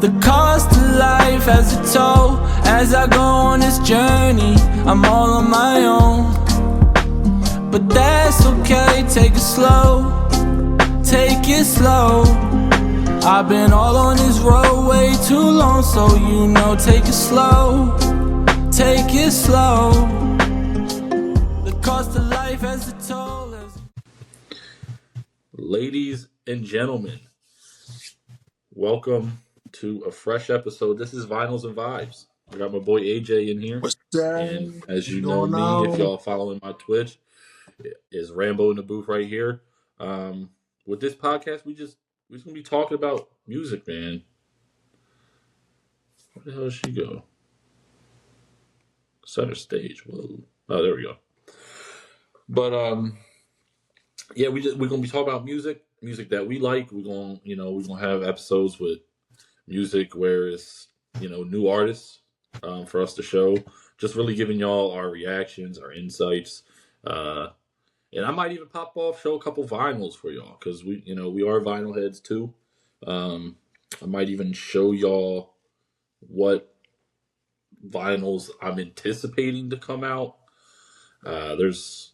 The cost of life has a toll. As I go on this journey, I'm all on my own. But that's okay, take it slow. Take it slow. I've been all on this road way too long, so you know, take it slow. Take it slow. The cost of life has a toll. Ladies and gentlemen, welcome to a fresh episode. This is Vinyls and Vibes. I got my boy AJ in here. What's that? And as you know me, if y'all following my Twitch, is Rambo in the booth right here. With this podcast, we're just gonna be talking about music, man. Where the hell does she go? Center stage. Whoa. Oh, there we go. But yeah, we're gonna be talking about music that we like. We're gonna have episodes with music where it's new artists for us to show. Just really giving y'all our reactions, our insights, and I might even pop off, show a couple vinyls for y'all because we are vinyl heads too. I might even show y'all what vinyls I'm anticipating to come out. There's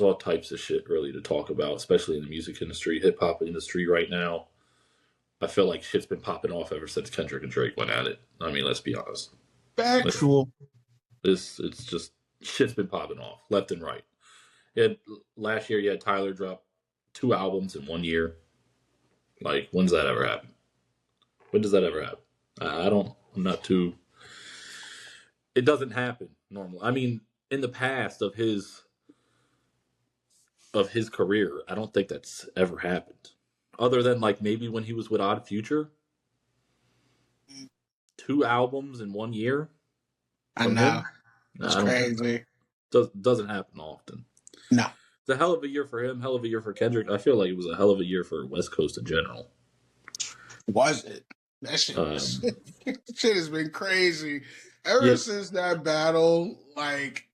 all types of shit really to talk about, especially in the music industry, hip hop industry right now. I feel like shit's been popping off ever since Kendrick and Drake went at it. I mean, let's be honest. Factual. It's just shit's been popping off left and right. Last year, you had Tyler drop 2 albums in 1 year. Like, when's that ever happen? When does that ever happen? I'm not too. It doesn't happen normally. I mean, in the past of his career, I don't think that's ever happened. Other than like maybe when he was with Odd Future. 2 albums in 1 year. I know. It's crazy. Doesn't happen often. No. It's a hell of a year for him, hell of a year for Kendrick. I feel like it was a hell of a year for West Coast in general. Was it? That shit shit has been crazy. Ever since that battle, like,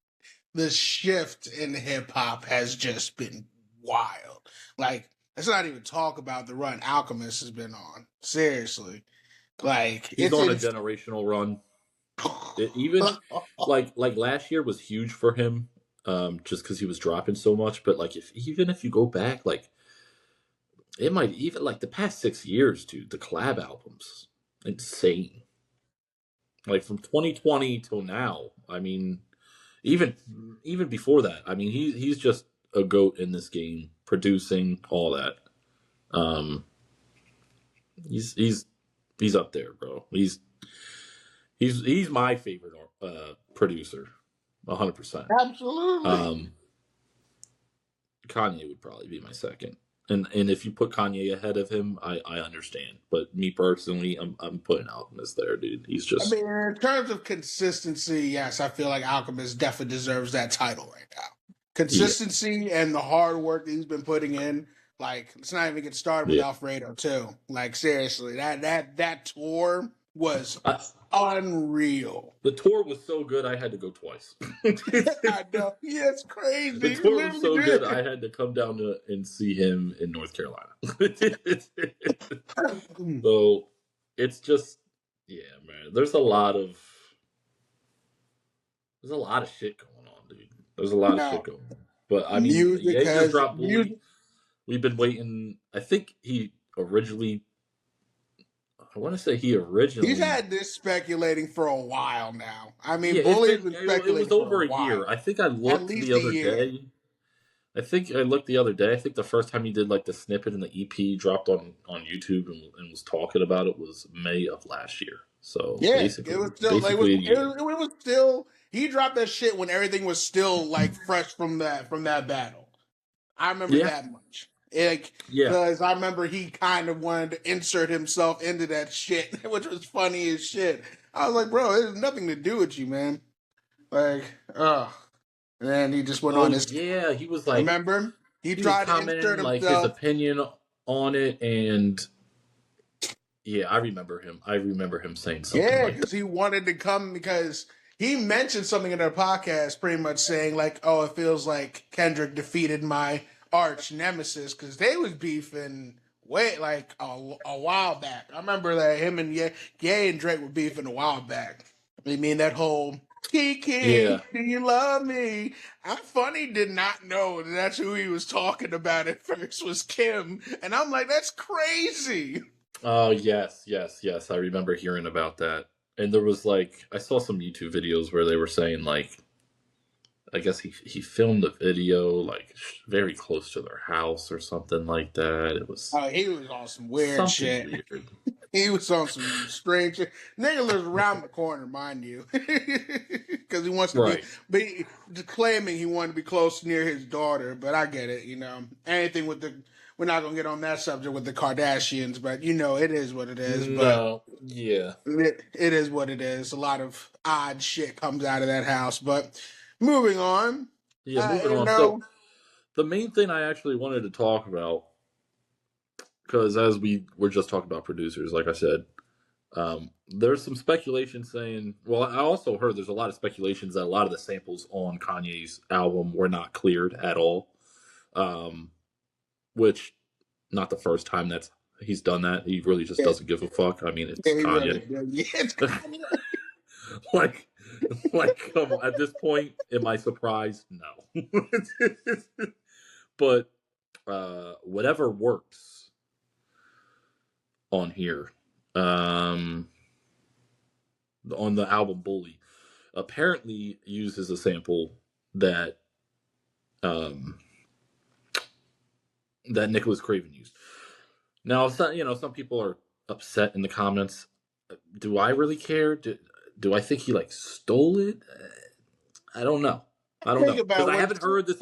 the shift in hip-hop has just been wild. Like, let's not even talk about the run Alchemist has been on. Seriously. Like, he's on a generational run. Even like last year was huge for him, just because he was dropping so much. But like, if you go back, like, it might even like the past 6 years, dude. The collab albums, insane. Like from 2020 till now. I mean, even before that. I mean, he's just a GOAT in this game, producing all that. He's up there, bro. He's my favorite producer, 100%. Absolutely. Kanye would probably be my second, and if you put Kanye ahead of him, I understand. But me personally, I'm putting Alchemist there, dude. He's just. I mean, in terms of consistency, yes, I feel like Alchemist definitely deserves that title right now. Consistency and the hard work that he's been putting in. Like, let's not even get started with Alfredo too. Like, seriously, that tour was unreal. The tour was so good, I had to go twice. I know. Yeah, it's crazy. The tour was so good, I had to come down and see him in North Carolina. So it's just, yeah, man. There's a lot of shit going on, dude. There's a lot of shit going on. But I mean, he just dropped Bully. We've been waiting. I think he originally. He's had this speculating for a while now. I mean, Bully's been speculating. It was over a year. I think I looked the other day. I think the first time he did like the snippet and the EP dropped on YouTube and was talking about it was May of last year. So yeah, it was still like it was still. He dropped that shit when everything was still like fresh from that battle. I remember that much. Because I remember he kind of wanted to insert himself into that shit, which was funny as shit. I was like, bro, it has nothing to do with you, man. Like, and then he just went on this. Yeah, he was like, remember? He tried to insert himself. Like his opinion on it, and yeah, I remember him. Saying something. Yeah, because he wanted to come because he mentioned something in their podcast, pretty much saying like, "Oh, it feels like Kendrick defeated my arch nemesis," because they was beefing way like a while back. I remember that him and Ye and Drake were beefing a while back. I mean that whole Kiki, do you love me? I funny did not know that's who he was talking about at first was Kim, and I'm like, that's crazy. Oh yes. I remember hearing about that, and there was like I saw some YouTube videos where they were saying like, I guess he filmed a video like very close to their house or something like that. It was he was on some weird shit. Weird. He was on some strange shit. Nigga lives around the corner, mind you, because he wants to be claiming he wanted to be close near his daughter. But I get it, you know. Anything with the we're not gonna get on that subject with the Kardashians, but you know it is what it is. No, but it is what it is. A lot of odd shit comes out of that house, but. Moving on. Moving on. So, the main thing I actually wanted to talk about, because as we were just talking about producers, like I said, there's some speculation saying, well, I also heard there's a lot of speculations that a lot of the samples on Kanye's album were not cleared at all, which, not the first time that he's done that. He really just doesn't give a fuck. I mean, it's Kanye. It's Kanye. like come on, at this point, am I surprised? No. But whatever works on here, on the album Bully, apparently uses a sample that that Nicholas Craven used. Now, some people are upset in the comments. Do I really care? Do I think he like stole it? I don't know. Because I haven't heard this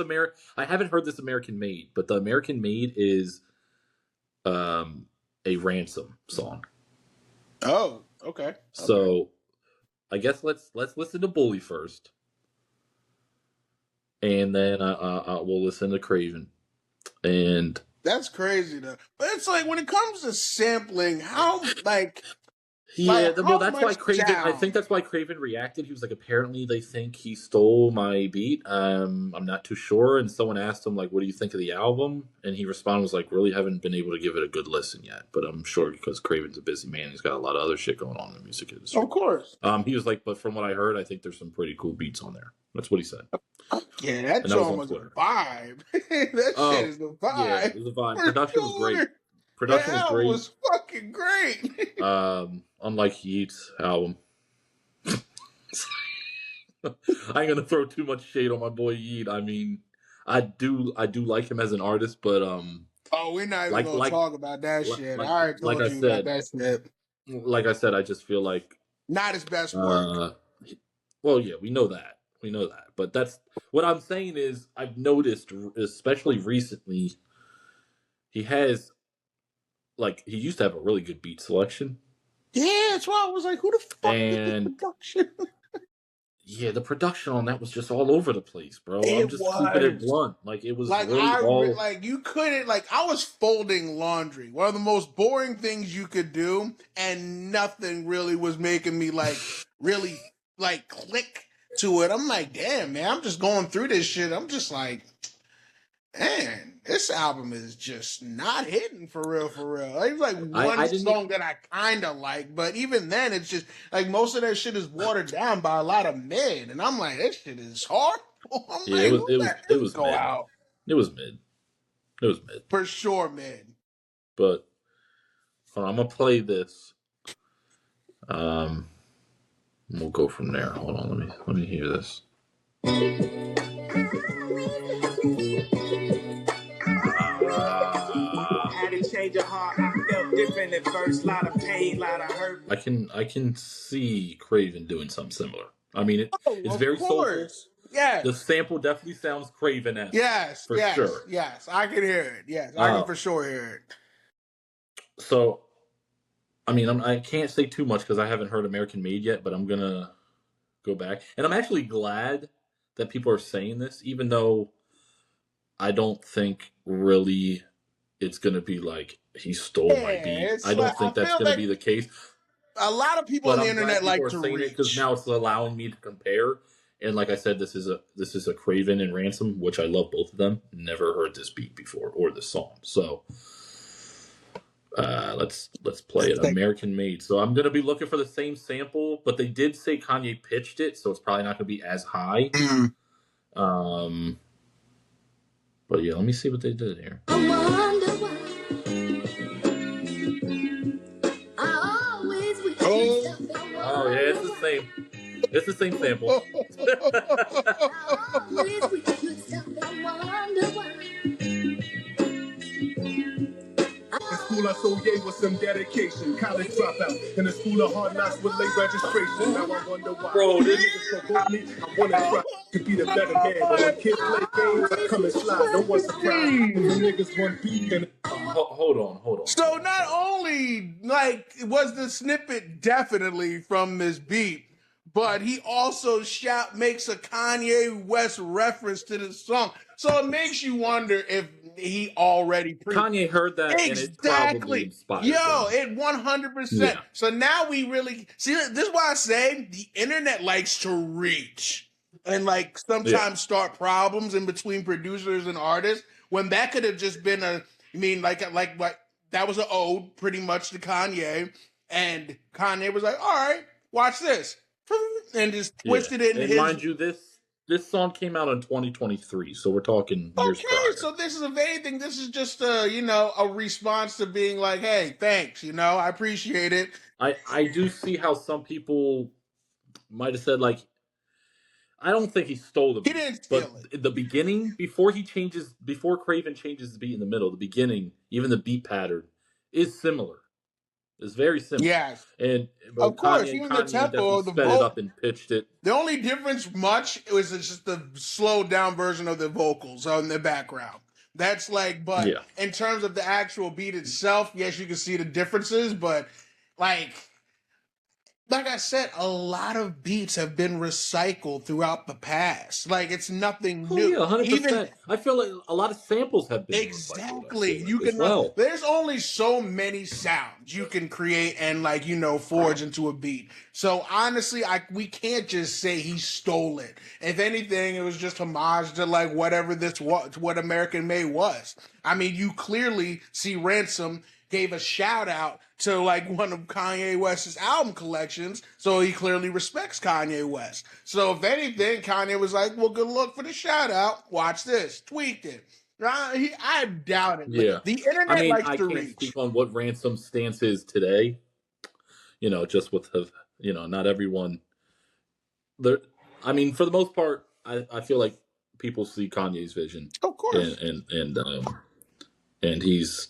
American Made, but the American Made is a Ransom song. Oh, okay. So I guess let's listen to Bully first, and then we'll listen to Craven. And that's crazy though. But it's like when it comes to sampling, how like. Yeah, well, that's why Craven. I think that's why Craven reacted. He was like, apparently they think he stole my beat. I'm not too sure. And someone asked him like, "What do you think of the album?" And he responded was like, "Really haven't been able to give it a good listen yet, but I'm sure because Craven's a busy man. He's got a lot of other shit going on in the music industry." Of course. He was like, "But from what I heard, I think there's some pretty cool beats on there." That's what he said. Yeah, that song was a vibe. That shit is a vibe. Yeah, it was a vibe. Production was great. Production was great. Was fucking great. Unlike Yeat's album. I ain't gonna throw too much shade on my boy Yeat. I mean, I do like him as an artist, but we're not even gonna talk about that shit. I already told you about that shit. Like I said, I just feel like not his best work. Well, yeah, we know that. But that's what I'm saying is I've noticed, especially recently, he has like he used to have a really good beat selection. Yeah, that's why I was like, who the fuck did the production? Yeah, the production on that was just all over the place, bro. I'm just keeping it blunt. Like it was like really like you couldn't like I was folding laundry. One of the most boring things you could do, and nothing really was making me like really like click to it. I'm like, damn, man, I'm just going through this shit. I'm just like, man, this album is just not hitting for real. It's like one song that I kind of like, but even then, it's just like most of that shit is watered down by a lot of mid, and I'm like, this shit is horrible. It was mid. It was mid for sure, mid. But I'm gonna play this. We'll go from there. Hold on, let me hear this. Change of heart, I felt different at first, lot of pain, lot of hurt. I can see Craven doing something similar. I mean, it's very soulful. Yeah, the sample definitely sounds Craven-esque. Yes, for sure. Yes, I can hear it. Yes, I can for sure hear it. So, I mean, I can't say too much because I haven't heard American Made yet, but I'm gonna go back, and I'm actually glad that people are saying this, even though I don't think really. It's going to be like, he stole my beat. I don't think that's going to be the case. A lot of people on the internet like to reach. Because now it's allowing me to compare. And like I said, this is a Craven and Ransom, which I love both of them. Never heard this beat before or this song. So Let's play it. American Made. So I'm gonna be looking for the same sample, but they did say Kanye pitched it, so it's probably not gonna be as high. Mm. But yeah, let me see what they did here. Oh yeah, it's the same. It's the same sample. In school, I so gay with some dedication. College dropout. In the school of hard knocks with late registration. Now I wonder why. Bro, this niggas provoke me. I want to try to be the better man. But when kids play games, I come and slide. No one's surprised. The niggas want beat and... Hold on. So not only, like, was the snippet definitely from this beat, but he also makes a Kanye West reference to the song. So it makes you wonder if he already... Kanye heard that and it probably inspired him. It 100%. Yeah. So now we really... See, this is why I say the internet likes to reach and, like, sometimes start problems in between producers and artists when that could have just been that was an ode pretty much to Kanye, and Kanye was like, all right, watch this. And just twisted it in his... mind you, this song came out in 2023, so we're talking years prior. So this is, if anything, this is just a response to being like, hey, thanks, I appreciate it. I do see how some people might have said, like, I don't think he stole the beat. He didn't steal it. In the beginning, before Craven changes the beat in the middle, the beginning, even the beat pattern is similar. It's very similar. Yes. And of course, even the tempo, the sped it up and pitched it. The only difference was just the slowed down version of the vocals on the background. That's like, but in terms of the actual beat itself, yes, you can see the differences, but like I said, a lot of beats have been recycled throughout the past. Like, it's nothing new. Yeah, 100%. I feel like a lot of samples have been exactly. recycled. There's only so many sounds you can create and forge into a beat. So honestly, we can't just say he stole it. If anything, it was just homage to whatever what American Made was. I mean, you clearly see Ransom gave a shout out to one of Kanye West's album collections, so he clearly respects Kanye West. So if anything, Kanye was like, well, good luck for the shout out. Watch this. Tweaked it. I doubt it. Yeah. The internet likes to reach. I can't speak on what Ransom's stance is today. Just with not everyone. For the most part, I feel like people see Kanye's vision. Of course. And he's,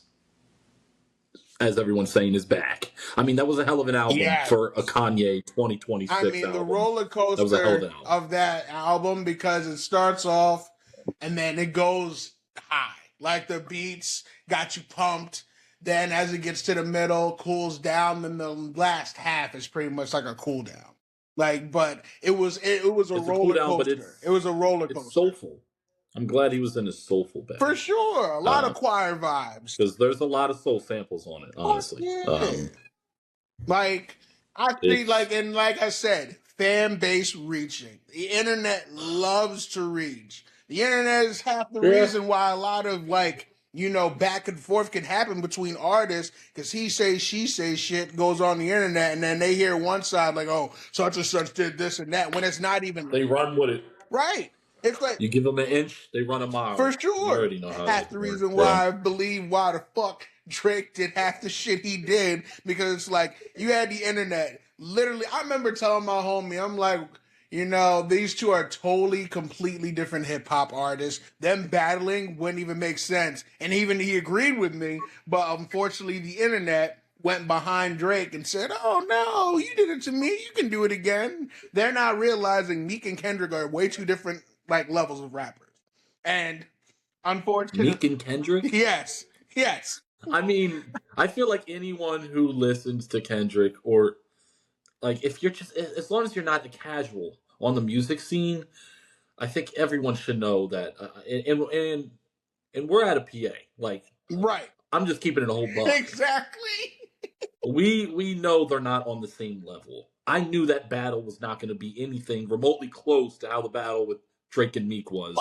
as everyone's saying, is back. That was a hell of an album for a Kanye 2026 album. The roller coaster of that album, because it starts off and then it goes high. Like, the beats got you pumped. Then as it gets to the middle, cools down. Then the last half is pretty much like a cool down. But it was a roller coaster. It was a roller coaster. It's soulful. I'm glad he was in his soulful band. For sure. A lot of choir vibes. Because there's a lot of soul samples on it, honestly. I think, and like I said, fan base reaching. The internet loves to reach. The internet is half the reason why a lot of, back and forth can happen between artists, because he says, she says shit goes on the internet, and then they hear one side oh, such and such did this and that, when it's not even... They run with it. Right. It's you give them an inch, they run a mile. For sure. You already know how half the reason why I believe why the fuck Drake did half the shit he did, because you had the internet. Literally, I remember telling my homie, I'm like, these two are totally, completely different hip hop artists. Them battling wouldn't even make sense. And even he agreed with me, but unfortunately the internet went behind Drake and said, oh no, you did it to me, you can do it again. They're not realizing Meek and Kendrick are way too different levels of rappers. And unfortunately, Meek and Kendrick? Yes. I feel like anyone who listens to Kendrick, or if you're just, as long as you're not a casual on the music scene, I think everyone should know that. And we're at a PA. Right. I'm just keeping it a whole buck. Exactly. We know they're not on the same level. I knew that battle was not going to be anything remotely close to how the battle with Drake and Meek was.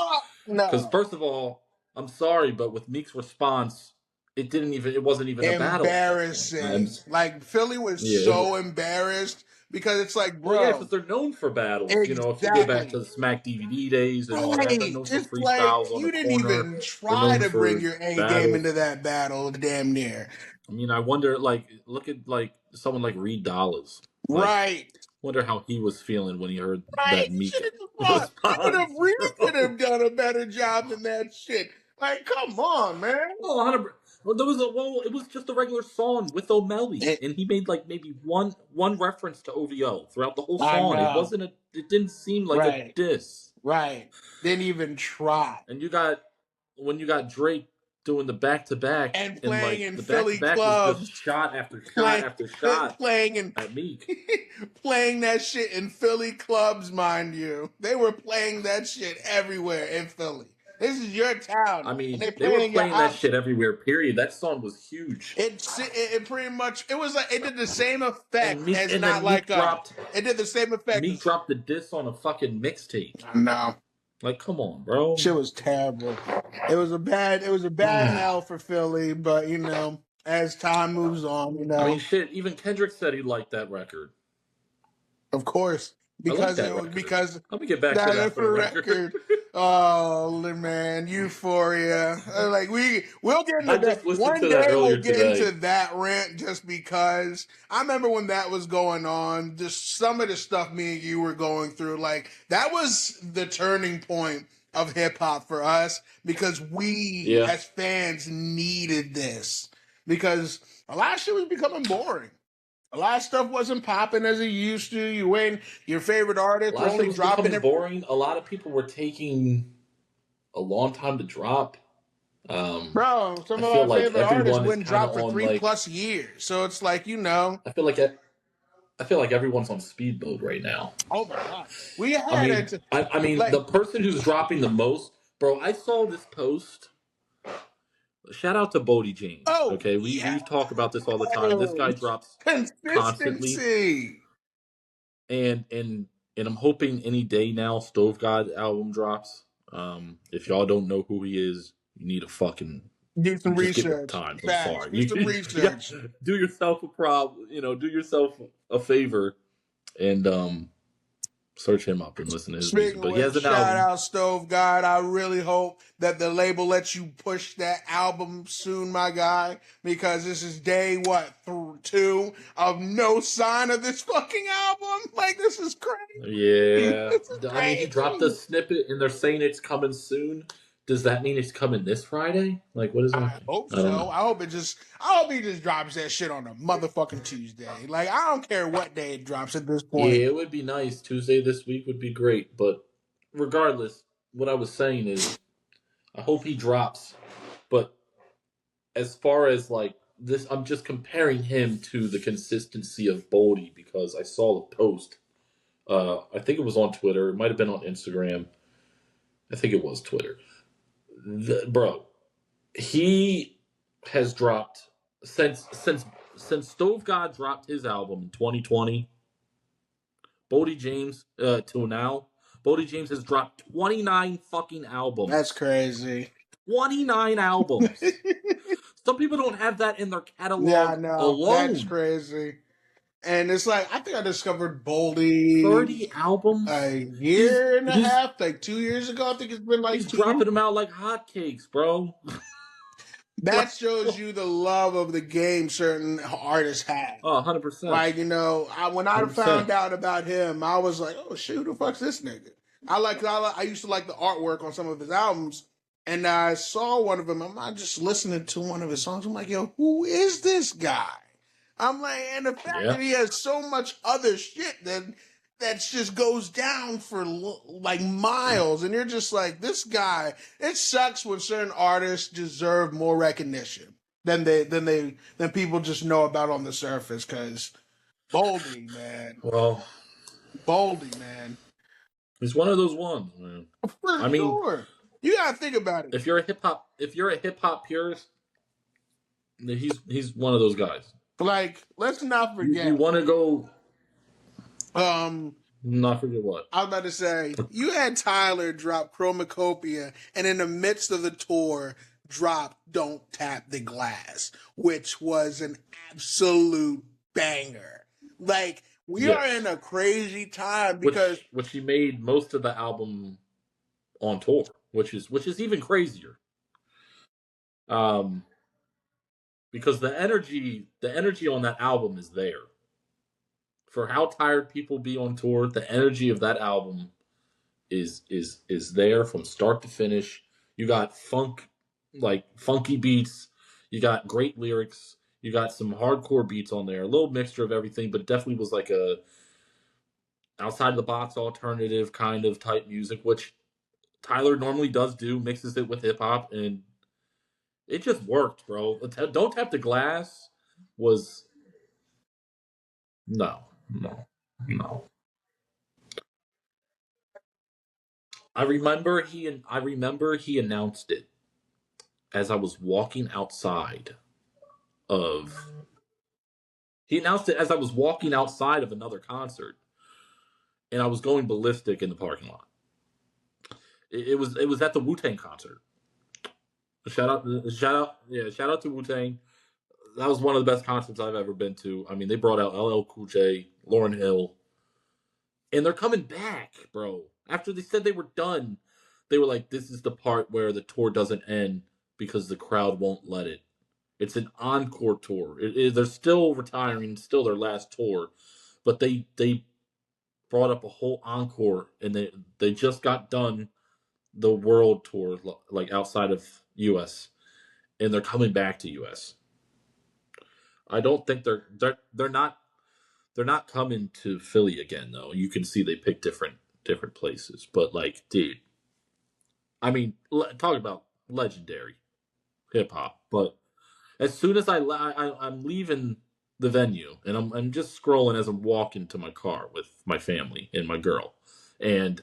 No. Because first of all, I'm sorry, but with Meek's response it wasn't even a battle. Embarrassing. Like Philly was so embarrassed because it's like, bro. Well, yeah, because they're known for battles. Exactly. You know, if you go back to the Smack DVD days and all that, they're known for freestyles like, on you the didn't corner. even try to bring your A game into that battle, damn near. I mean, I wonder, like, look at like someone like Reed Dollaz. Like, right. Wonder how he was feeling when he heard that Meek response. Reed could have done a better job than that shit. Like, come on, man. Oh, 100%. Well, it was just a regular song with O'Malley, and he made like maybe one reference to OVO throughout the whole song. It didn't seem like a diss. Right. Didn't even try. And when you got Drake doing the back-to-back and playing in the Philly clubs, was just shot after shot after shot, playing at Meek, playing that shit in Philly clubs, mind you. They were playing that shit everywhere in Philly. This is your town. I mean, they were playing that shit everywhere. Period. That song was huge. It pretty much it did the same effect Meek, as and not like it did the same effect. Meek dropped the diss on a fucking mixtape. No. Like, come on, bro. Shit was terrible. It was a bad L for Philly, but you know, as time moves on, you know. I mean, shit. Even Kendrick said he liked that record. Of course, because let me get back to that for record. Oh man, Euphoria. Like we'll get into that. One day we'll get into that rant just because I remember when that was going on, just some of the stuff me and you were going through, like that was the turning point of hip hop for us because we as fans needed this because a lot of shit was becoming boring. A lot of stuff wasn't popping as it used to. You waiting your favorite artist were only dropping it. Boring. A lot of people were taking a long time to drop. Bro, some of our favorite artists wouldn't drop for 3+ years. So it's like, you know. I feel like everyone's on speed mode right now. Oh my god. I mean, the person who's dropping the most, bro. I saw this post. Shout out to Bodie James. Oh, okay, we talk about this all the time. This guy drops constantly, and I'm hoping any day now Stove God album drops. If y'all don't know who he is, you need to fucking do some research. I'm sorry. Do some research. Do yourself do yourself a favor, and search him up and listen to his music. But he has an album. Shout out Stove God. I really hope that the label lets you push that album soon, my guy, because this is day 2 of no sign of this fucking album. Like, this is crazy. Yeah. I mean, he dropped a snippet and they're saying it's coming soon. Does that mean it's coming this Friday? Like, what is it? I hope so. I hope he just drops that shit on a motherfucking Tuesday. Like, I don't care what day it drops at this point. Yeah, it would be nice. Tuesday this week would be great. But regardless, what I was saying is, I hope he drops. But as far as like this, I'm just comparing him to the consistency of Bodie because I saw the post. I think it was on Twitter. It might have been on Instagram. I think it was Twitter. Bro, he has dropped since Stove God dropped his album in 2020. Bodie James till now, Bodie James has dropped 29 fucking albums. That's crazy. 29 albums. Some people don't have that in their catalog alone. That's crazy. And it's like, I think I discovered Boldy 30 albums a year and a half, like 2 years ago. I think it's been like he's dropping them out like hotcakes, bro. That shows you the love of the game certain artists have. Oh, 100%. Like, you know, when I 100%. Found out about him, I was like, oh, shoot, who the fuck's this nigga? I used to like the artwork on some of his albums, and I saw one of them. I'm not just listening to one of his songs. I'm like, yo, who is this guy? I'm like, and the fact that he has so much other shit that just goes down for like miles, and you're just like, this guy. It sucks when certain artists deserve more recognition than people just know about on the surface. Because Boldy, man, he's one of those ones, man. I mean, you gotta think about it. If you're a hip hop purist, he's one of those guys. Like, let's not forget. You want to go? Not forget what? I was about to say, you had Tyler drop Chromacopia, and in the midst of the tour, dropped Don't Tap the Glass, which was an absolute banger. Like, we are in a crazy time because which he made most of the album on tour, which is even crazier. Because the energy on that album is there. For how tired people be on tour, the energy of that album is there from start to finish. You got funky beats, you got great lyrics, you got some hardcore beats on there, a little mixture of everything, but definitely was like a outside of the box alternative kind of type music, which Tyler normally does do, mixes it with hip hop, and it just worked, bro. Don't Tap the Glass was no. I remember he announced it as I was walking outside of. He announced it as I was walking outside of another concert, and I was going ballistic in the parking lot. It was at the Wu-Tang concert. Shout out to Wu-Tang. That was one of the best concerts I've ever been to. I mean, they brought out LL Cool J, Lauryn Hill, and they're coming back, bro. After they said they were done, they were like, "This is the part where the tour doesn't end because the crowd won't let it. It's an encore tour. They're still retiring, still their last tour, but they brought up a whole encore, and they just got done the world tour, like outside of U.S., and they're coming back to U.S. I don't think they're not coming to Philly again, though. You can see they picked different places, but like, dude, I mean, talk about legendary hip hop. But as soon as I'm leaving the venue, and I'm just scrolling as I'm walking to my car with my family and my girl, and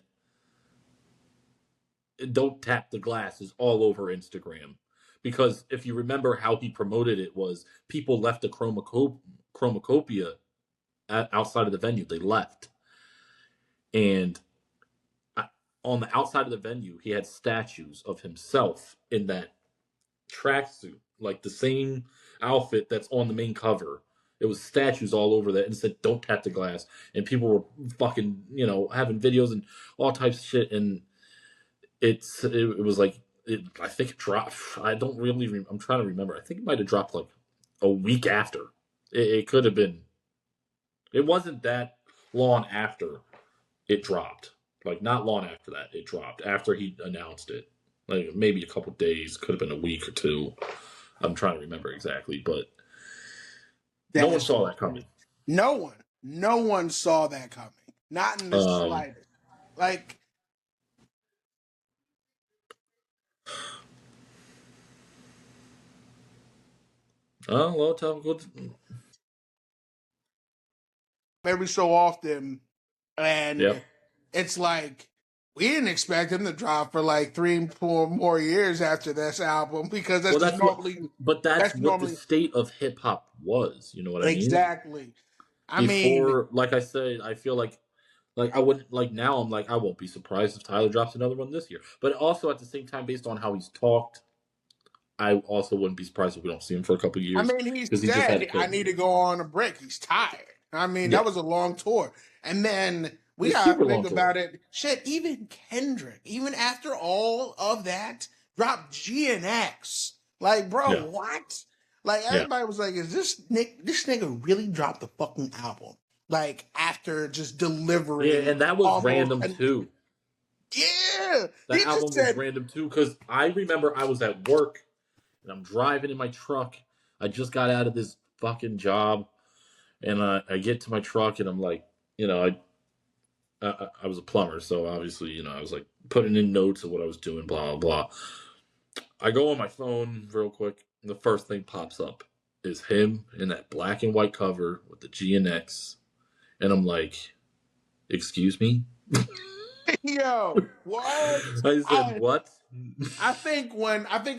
Don't Tap the Glass is all over Instagram. Because if you remember how he promoted it, was people left a chromacopia outside of the venue. They left. And on the outside of the venue, he had statues of himself in that tracksuit, like the same outfit that's on the main cover. It was statues all over that, and it said "Don't Tap the Glass," and people were fucking, having videos and all types of shit. And it was like, I think it dropped. I don't really. I'm trying to remember. I think it might have dropped like a week after. It could have been. It wasn't that long after it dropped. Like, not long after that, it dropped. After he announced it. Like, maybe a couple days. Could have been a week or two. I'm trying to remember exactly, but no one saw that coming. No one saw that coming. Not in the slightest. Like, every so often, and it's like, we didn't expect him to drop for like 3-4 more years after this album, because that's what the state of hip hop was. You know what I mean? Exactly. Like I said, I feel like I wouldn't, like, now I'm like, I won't be surprised if Tyler drops another one this year. But also at the same time, based on how he's talked, I also wouldn't be surprised if we don't see him for a couple of years. I mean, he's dead. I need to go on a break. He's tired. I mean, that was a long tour. And then we gotta think about it. Shit, even Kendrick, even after all of that, dropped GNX. Like, bro, what? Like, everybody was like, is this nigga really dropped the fucking album? Like, after just delivering. Yeah, and that was random too. Yeah. That album was random too, because I remember I was at work and I'm driving in my truck. I just got out of this fucking job, and I get to my truck, and I'm like, I was a plumber, so obviously, I was like putting in notes of what I was doing, blah, blah, blah. I go on my phone real quick, and the first thing pops up is him in that black and white cover with the GNX. And I'm like, excuse me? Yo, what? I said, what? I think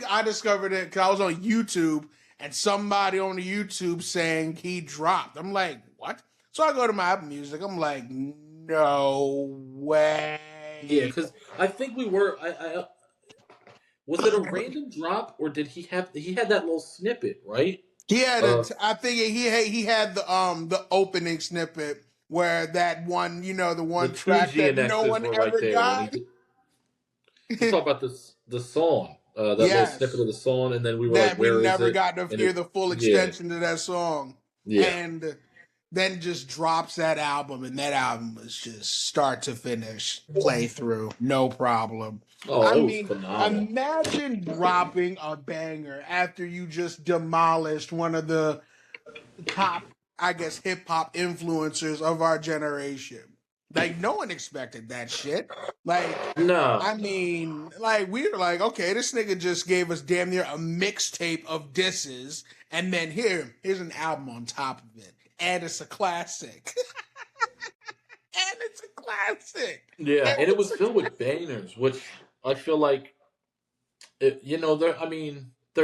I discovered it because I was on YouTube, and somebody on the YouTube saying he dropped. I'm like, what? So I go to my Apple Music. I'm like, no way. Yeah, because I think we were. Was it a random drop, or did he had that little snippet, right? He had I think he had the opening snippet where that one, the one track that no one ever got. Let's talk about the song, that little snippet of the song, and then we were like, "Where is it?" We never got to hear the full extension to that song. Yeah, and then just drops that album, and that album was just start to finish, play through, no problem. Oh, it was phenomenal. Imagine dropping a banger after you just demolished one of the top, I guess, hip hop influencers of our generation. Like, no one expected that shit. Like, no. I mean, like, we were like, okay, this nigga just gave us damn near a mixtape of disses, and then here's an album on top of it. And it's a classic. Yeah, and it was filled with bangers, which I feel like, there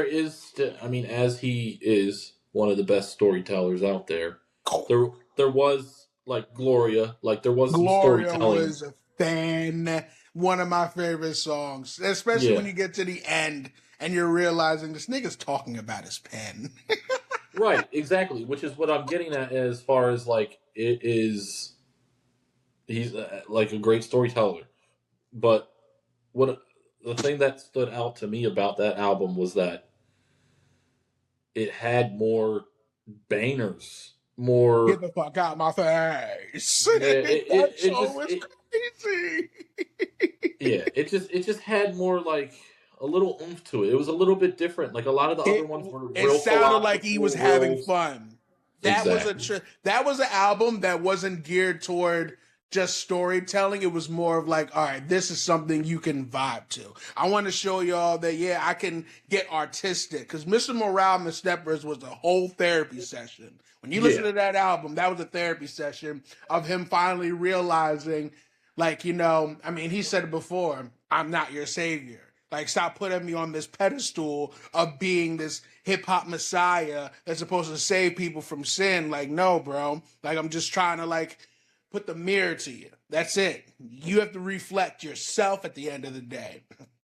is, as he is one of the best storytellers out there, there was, like, Gloria, like, there was some storytelling. Gloria was one of my favorite songs, especially when you get to the end and you're realizing this nigga's talking about his pen. Right, exactly, which is what I'm getting at as far as, like, he's like a great storyteller. But the thing that stood out to me about that album was that it had more bangers, more... Get the fuck out of my face. That song was crazy. Yeah, it just had more, like, a little oomph to it. It was a little bit different. Like, a lot of the other ones were real. It sounded like he was having fun. That was an album that wasn't geared toward just storytelling. It was more of like, all right, this is something you can vibe to. I want to show y'all that, I can get artistic. Because Mr. Morale and the Steppers was a whole therapy session. When you listen to that album, that was a therapy session of him finally realizing, like, he said it before, I'm not your savior. Like, stop putting me on this pedestal of being this hip-hop messiah that's supposed to save people from sin. Like, no, bro. Like, I'm just trying to, like, put the mirror to you. That's it. You have to reflect yourself at the end of the day.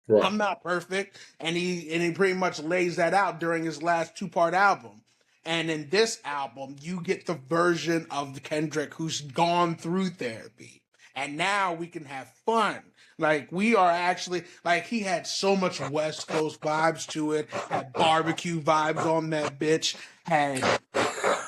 Right. I'm not perfect. And he pretty much lays that out during his last 2-part album. And in this album, you get the version of Kendrick who's gone through therapy. And now we can have fun. Like, we are actually, like, he had so much West Coast vibes to it, had barbecue vibes on that bitch,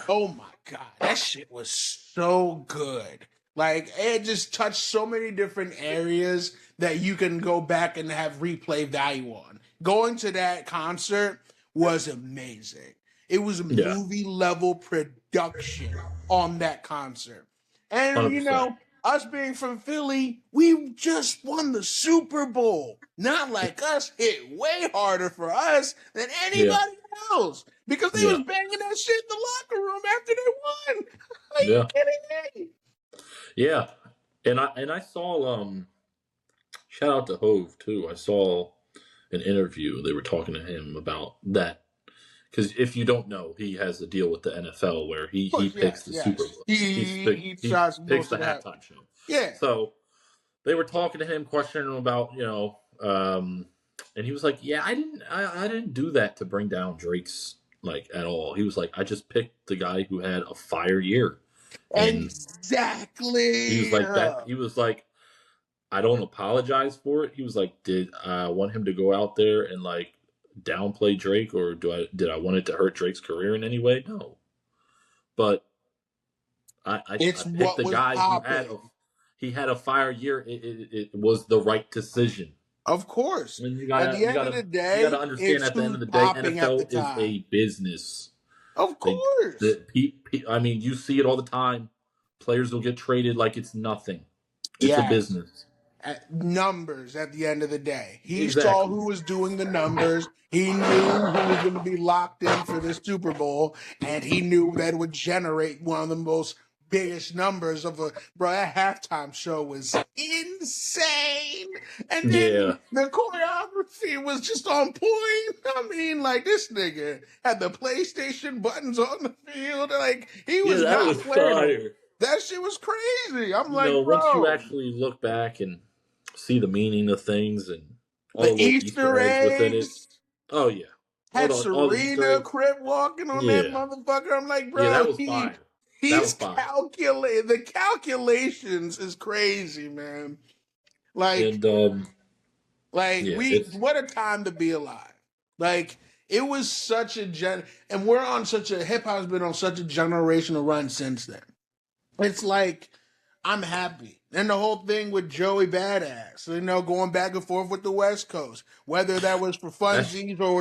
oh my God, that shit was so good. Like, it just touched so many different areas that you can go back and have replay value on. Going to that concert was amazing. It was a movie level production on that concert. And, 100%. Us being from Philly, we just won the Super Bowl. Not like us hit way harder for us than anybody else. Because they was banging that shit in the locker room after they won. Are you kidding me? Yeah. And I saw, shout out to Hove too. I saw an interview. They were talking to him about that. Because if you don't know, he has a deal with the NFL where he picks the Super Bowl. He picks the halftime show. Yeah. So they were talking to him, questioning him about, and he was like, "Yeah, I didn't do that to bring down Drake's, like, at all." He was like, "I just picked the guy who had a fire year." And exactly. He was like that. He was like, "I don't apologize for it." He was like, "Did I want him to go out there and, like, downplay Drake, or did I want it to hurt Drake's career in any way? No, but I picked the guy who had a fire year. It was the right decision. Of course. At the end of the day, you got to understand. At the end of the day, NFL is a business. Of course. You see it all the time. Players will get traded like it's nothing. It's a business. Numbers at the end of the day. He saw who was doing the numbers. He knew who was going to be locked in for this Super Bowl, and he knew that it would generate one of the most biggest numbers of that halftime show was insane. And then the choreography was just on point. I mean, like, this nigga had the PlayStation buttons on the field. Like, he was not playing. That shit was crazy. I'm like, bro. Once you actually look back and see the meaning of things, and all the Easter eggs within it. Oh yeah. Had Serena Crip walking on that motherfucker. I'm like, bro, that was fire. He's calculating. The calculations is crazy, man. Like, what a time to be alive. Like, it was such a and we're on such a hip hop's been on such a generational run since then. It's like, I'm happy. And the whole thing with Joey Badass, going back and forth with the West Coast, whether that was for funsies or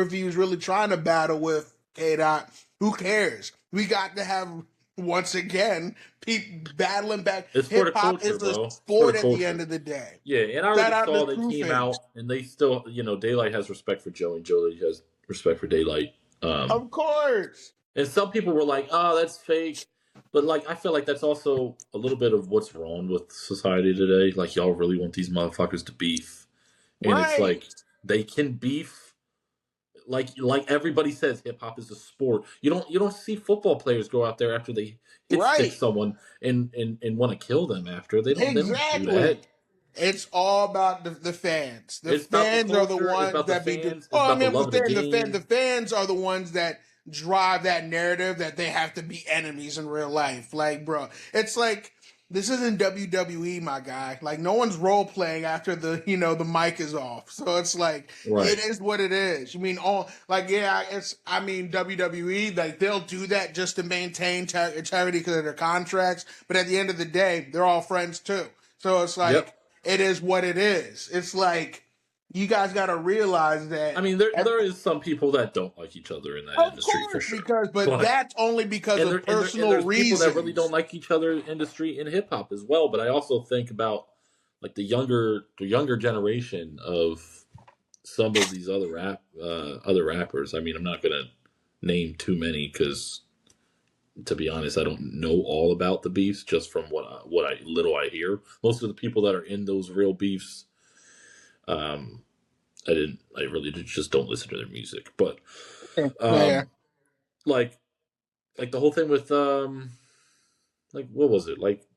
if he was really trying to battle with K-Dot, who cares? We got to have, once again, people battling back. Hip hop is a sport at the end of the day. Yeah, and I already saw they came out and they still, Daylight has respect for Joey and Joey has respect for Daylight. Of course. And some people were like, oh, that's fake. But, I feel like that's also a little bit of what's wrong with society today. Like, y'all really want these motherfuckers to beef. And It's like, they can beef. Like everybody says, hip-hop is a sport. You don't see football players go out there after they stick someone and want to kill them after. They don't do that. It's all about the fans. The fans are the ones that be... the fans are the ones that drive that narrative that they have to be enemies in real life. Like, bro, it's like, this isn't WWE, my guy. Like, no one's role playing after the mic is off. So it's like, it is what it is. You mean, WWE, like, they'll do that just to maintain integrity because of their contracts. But at the end of the day, they're all friends too. So it's like, it is what it is. It's like, you guys got to realize that. I mean, there is some people that don't like each other in that industry, for sure. But that's only because of personal reasons. People that really don't like each other industry in hip hop as well. But I also think about the younger generation of some of these other rappers. I mean, I'm not gonna name too many because, to be honest, I don't know all about the beefs just from what I hear. Most of the people that are in those real beefs. I really just don't listen to their music, but like the whole thing with what was it, NBA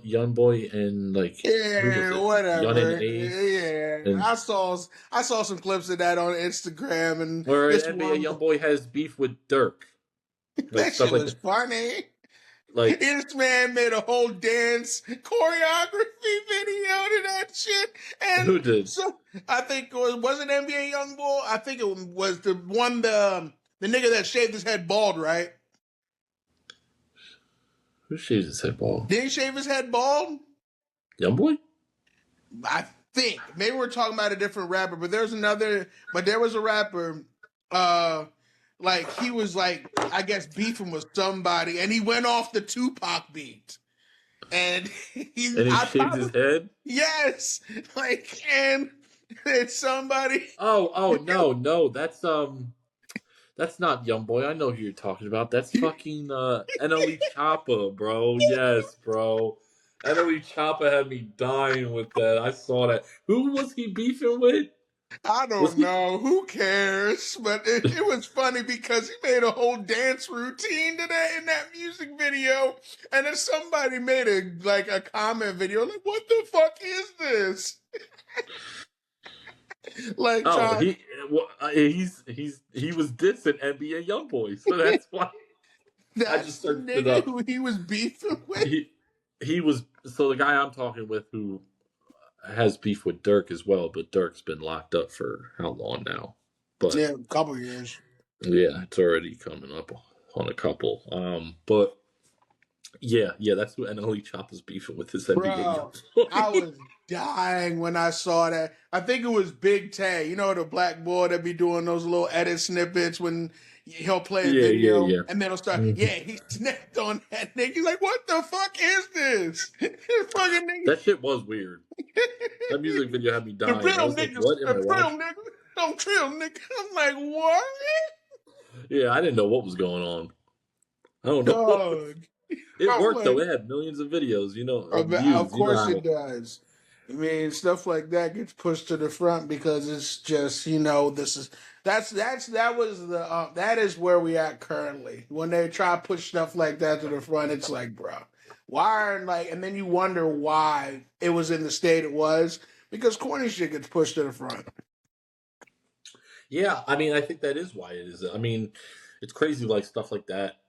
YoungBoy and whatever. I saw some clips of that on Instagram, and where NBA YoungBoy has beef with Dirk. That shit was funny. This man made a whole dance choreography video to that shit. And who did? So I think it wasn't NBA YoungBoy. I think it was the one, the nigga that shaved his head bald, right? Who shaved his head bald? Did he shave his head bald? YoungBoy? I think. Maybe we're talking about a different rapper, but there was a rapper, he was I guess beefing with somebody, and he went off the Tupac beat, and he shaved his head. Yes, and it's somebody. Oh no, that's not YoungBoy. I know who you're talking about. That's fucking NLE Choppa, bro. Yes, bro. NLE Choppa had me dying with that. I saw that. Who was he beefing with? I don't know. Who cares? But it was funny because he made a whole dance routine to that in that music video. And then somebody made a comment video what the fuck is this? He was dissing NBA YoungBoy, so that's why. I just searched it up. Who he was beefing with. He was the guy I'm talking with who has beef with Dirk as well, but Dirk's been locked up for how long now? But a couple years. Yeah, it's already coming up on a couple. But yeah, that's who NLE Choppa's beefing with his NBA. I was dying when I saw that. I think it was Big Tay, the black boy that be doing those little edit snippets when he'll play a video and then he'll start. Mm-hmm. Yeah, he snapped on that nigga. He's like, "What the fuck is this?" Fucking nigga. That shit was weird. That music video had me dying. The real nigga. Don't trill, nigga. I'm like, what? Yeah, I didn't know what was going on. I don't know. It worked though. It had millions of videos. Of course it does. I mean, stuff like that gets pushed to the front because it's just that is where we at currently. When they try to push stuff like that to the front, it's like, bro, why? And then you wonder why it was in the state it was, because corny shit gets pushed to the front. Yeah, I mean, I think that is why it is. I mean, it's crazy, like stuff like that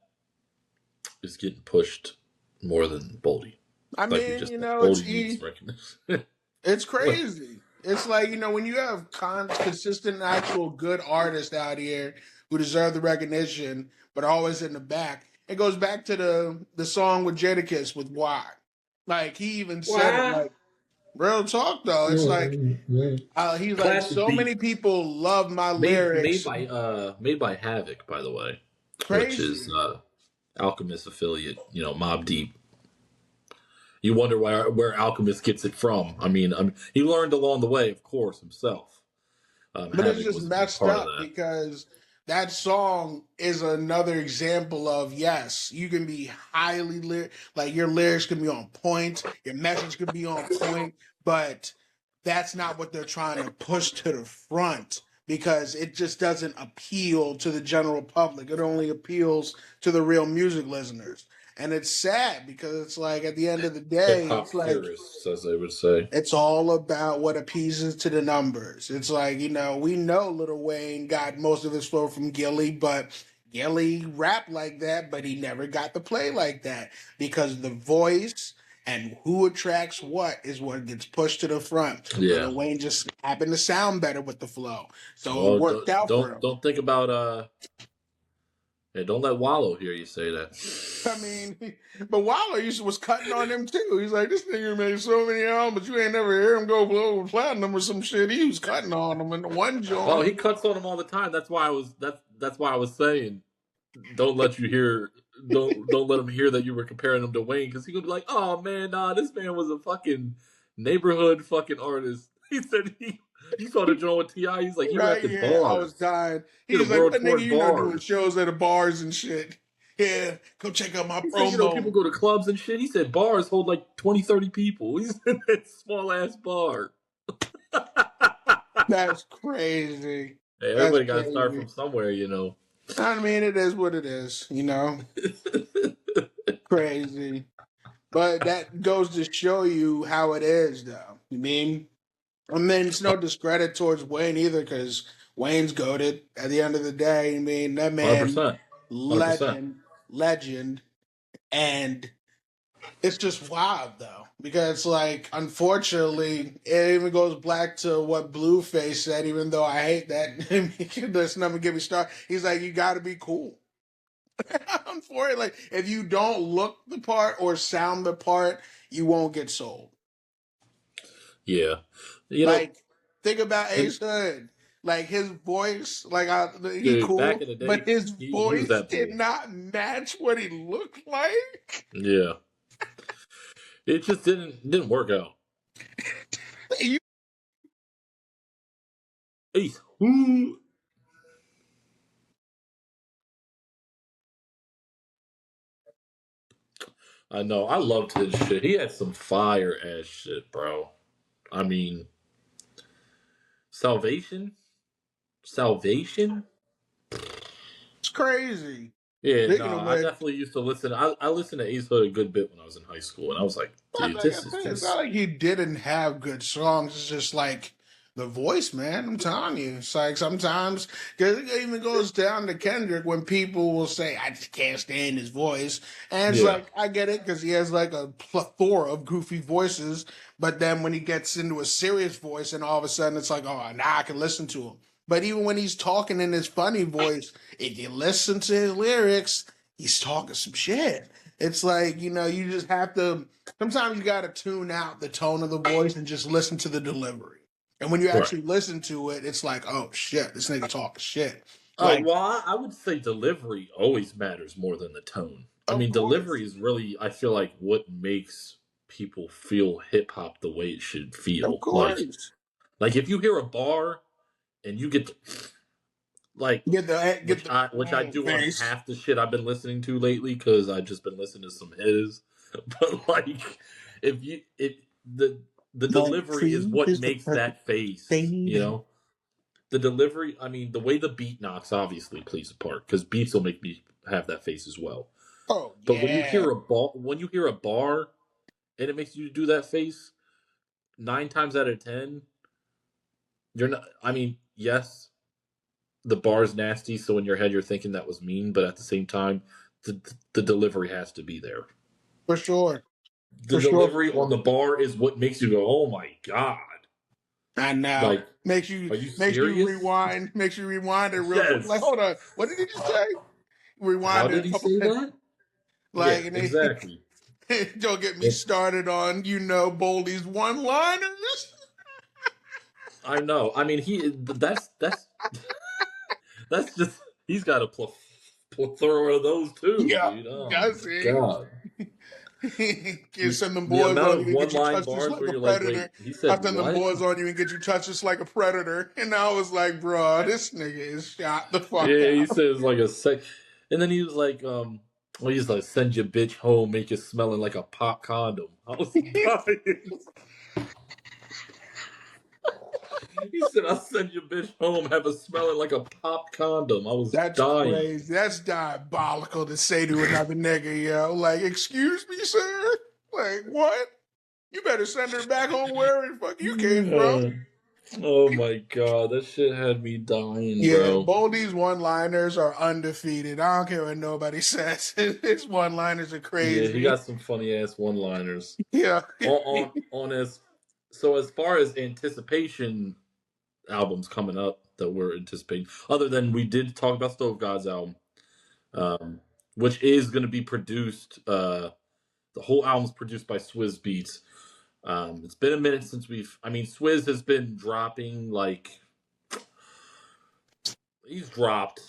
is getting pushed more than Boldy. I Like mean, Boldy needs recognition. It's crazy. It's like, when you have consistent, actual good artists out here who deserve the recognition, but always in the back. It goes back to the song with Jadakiss with Why. Like, he even said it, like, real talk, though. It's like, he's like, so many people love my lyrics. Made by Havoc, by the way. Crazy. Which is Alchemist affiliate, Mobb Deep. You wonder where Alchemist gets it from. I mean, he learned along the way, of course, himself. But Havoc it's just messed up because that song is another example of, yes, you can be highly like your lyrics can be on point, your message can be on point, but that's not what they're trying to push to the front because it just doesn't appeal to the general public. It only appeals to the real music listeners. And it's sad because it's like at the end of the day, it's like purists, as they would say. It's all about what appeases to the numbers. It's like, we know Lil Wayne got most of his flow from Gilly, but Gilly rapped like that, but he never got to play like that because the voice and who attracts what is what gets pushed to the front. Yeah. Lil Wayne just happened to sound better with the flow. So it worked out for him. Don't think about Hey, don't let Wallow hear you say that. I mean, but Wallow was cutting on him too. He's like, this nigga made so many albums, you ain't never hear him go blow platinum or some shit. He was cutting on him in the one joint. Oh, he cuts on him all the time. That's why I was saying, don't let him hear that you were comparing him to Wayne, because he could be like, oh man, nah, this man was a fucking neighborhood fucking artist. He said he saw the joint with T.I. He's like, he rapped in bars. I was dying. He was like, that nigga, doing shows at the bars and shit. Yeah, come check out my promo. Said, people go to clubs and shit. He said bars hold like 20, 30 people. He's in that small-ass bar. That's crazy. Hey, everybody got to start from somewhere, I mean, it is what it is, Crazy. But that goes to show you how it is, though. You mean? I mean, it's no discredit towards Wayne either, because Wayne's goated. At the end of the day, I mean, that man, 100%. 100%. legend, and it's just wild though, because like, unfortunately, it even goes back to what Blueface said. Even though I hate that, let's never get me started. He's like, you got to be cool. Unfortunately, like if you don't look the part or sound the part, you won't get sold. Yeah. Think about Ace Hood. Like his voice, he cool, back in the day, but his voice did not match what he looked like. Yeah. It just didn't work out. Ace. I know. I loved his shit. He had some fire ass shit, bro. I mean, Salvation? It's crazy. Yeah, I definitely used to listen. I listened to Ace Hood a good bit when I was in high school, and I was like, dude, it's not like he didn't have good songs. It's just like the voice, man. I'm telling you. It's like sometimes, because it even goes down to Kendrick when people will say, I just can't stand his voice. And it's like, I get it, because he has like a plethora of goofy voices. But then when he gets into a serious voice, and all of a sudden it's like, oh, now I can listen to him. But even when he's talking in his funny voice, if you listen to his lyrics, he's talking some shit. It's like, you just have to, sometimes you got to tune out the tone of the voice and just listen to the delivery. And when you actually listen to it, it's like, oh shit, this nigga talking shit. Well, I would say delivery always matters more than the tone. I mean, delivery is really, I feel like, what makes people feel hip hop the way it should feel. Of course. Like if you hear a bar and you get which I do on half the shit I've been listening to lately, because I've just been listening to some hits. But like, the delivery is what makes that face. The delivery. I mean, the way the beat knocks obviously plays a part, because beats will make me have that face as well. Oh, but when you hear a bar and it makes you do that face, 9 times out of 10, you're not. I mean, yes, the bar's nasty, so in your head you're thinking that was mean, but at the same time, the delivery has to be there. For sure. The delivery on the bar is what makes you go, "Oh my god!" I know. Like, makes you rewind. Makes you rewind it real quick. Like, hold on, what did he just say? Rewind. How did he say that? Like, yeah, exactly. Don't get me started on Boldy's one-liners. I know. I mean, that's that's just he's got a plethora of those too. Yeah, dude. Oh, does he? God. Can send them boys on you and get you touched just like a predator. Like, he said, I send them boys on you and get you touched just like a predator. And I was like, bro, this nigga is shot the fuck out. He says like a sec. And then he was like, he's like, send your bitch home, make you smelling like a pop condom. I was dying. He said, I'll send your bitch home, have her smelling like a pop condom. I was dying. That's crazy. That's diabolical to say to another nigga, yo. Like, excuse me, sir? Like, what? You better send her back home wherever the fuck you came from. Oh my god, that shit had me dying, bro. Boldy's one-liners are undefeated. I don't care what nobody says. His one-liners are crazy. Yeah, he got some funny-ass one-liners. Yeah. So as far as anticipation albums coming up that we're anticipating, other than we did talk about Stove God's album, which is going to be produced, the whole album's produced by Swizz Beatz. It's been a minute since Swizz has been dropping, like, he's dropped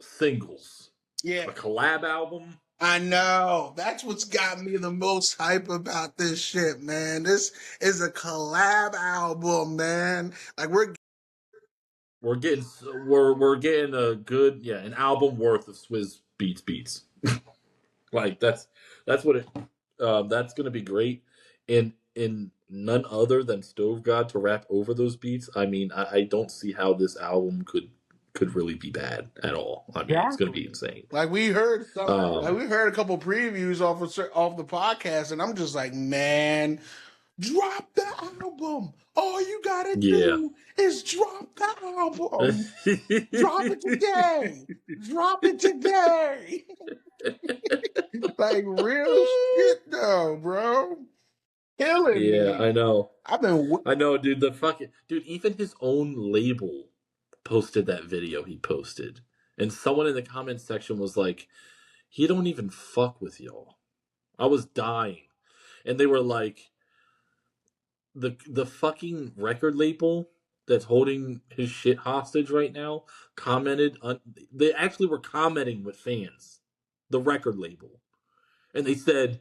singles. Yeah. A collab album. I know. That's what's got me the most hype about this shit, man. This is a collab album, man. Like, we're getting a good, an album worth of Swizz Beatz beats. Like, that's what it, that's going to be great. And in none other than Stove God to rap over those beats. I mean, I don't see how this album could really be bad at all. I mean, it's going to be insane. Like, we heard a couple previews off the podcast, and I'm just like, man, drop the album. All you gotta do is drop the album. Drop it today. Drop it today. Like, real shit though, bro. Killing me. I know. I know, dude. Dude, even his own label posted that video he posted, and someone in the comment section was like, he don't even fuck with y'all. I was dying. And they were like, the fucking record label that's holding his shit hostage right now they actually were commenting with fans, the record label, and they said,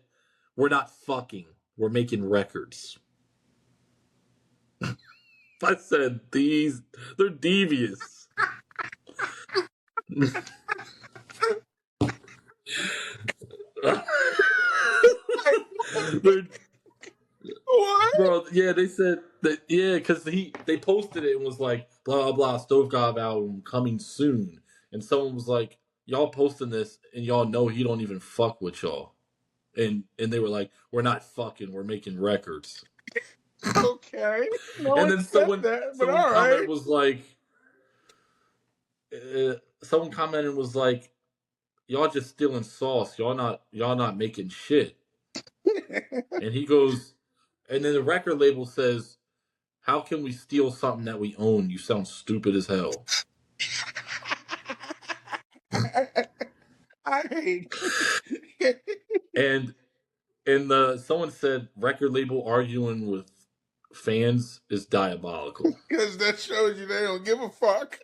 we're not fucking, we're making records. I said, they're devious. What? Bro, yeah, they said that, because they posted it and was like, blah, blah, Stove God album coming soon. And someone was like, y'all posting this and y'all know he don't even fuck with y'all. And they were like, we're not fucking, we're making records. Okay. And then someone commented was like, someone commented was like, y'all just stealing sauce. Y'all not making shit. And he goes, and then the record label says, how can we steal something that we own? You sound stupid as hell. I hate and someone said record label arguing with fans is diabolical. Because that shows you they don't give a fuck.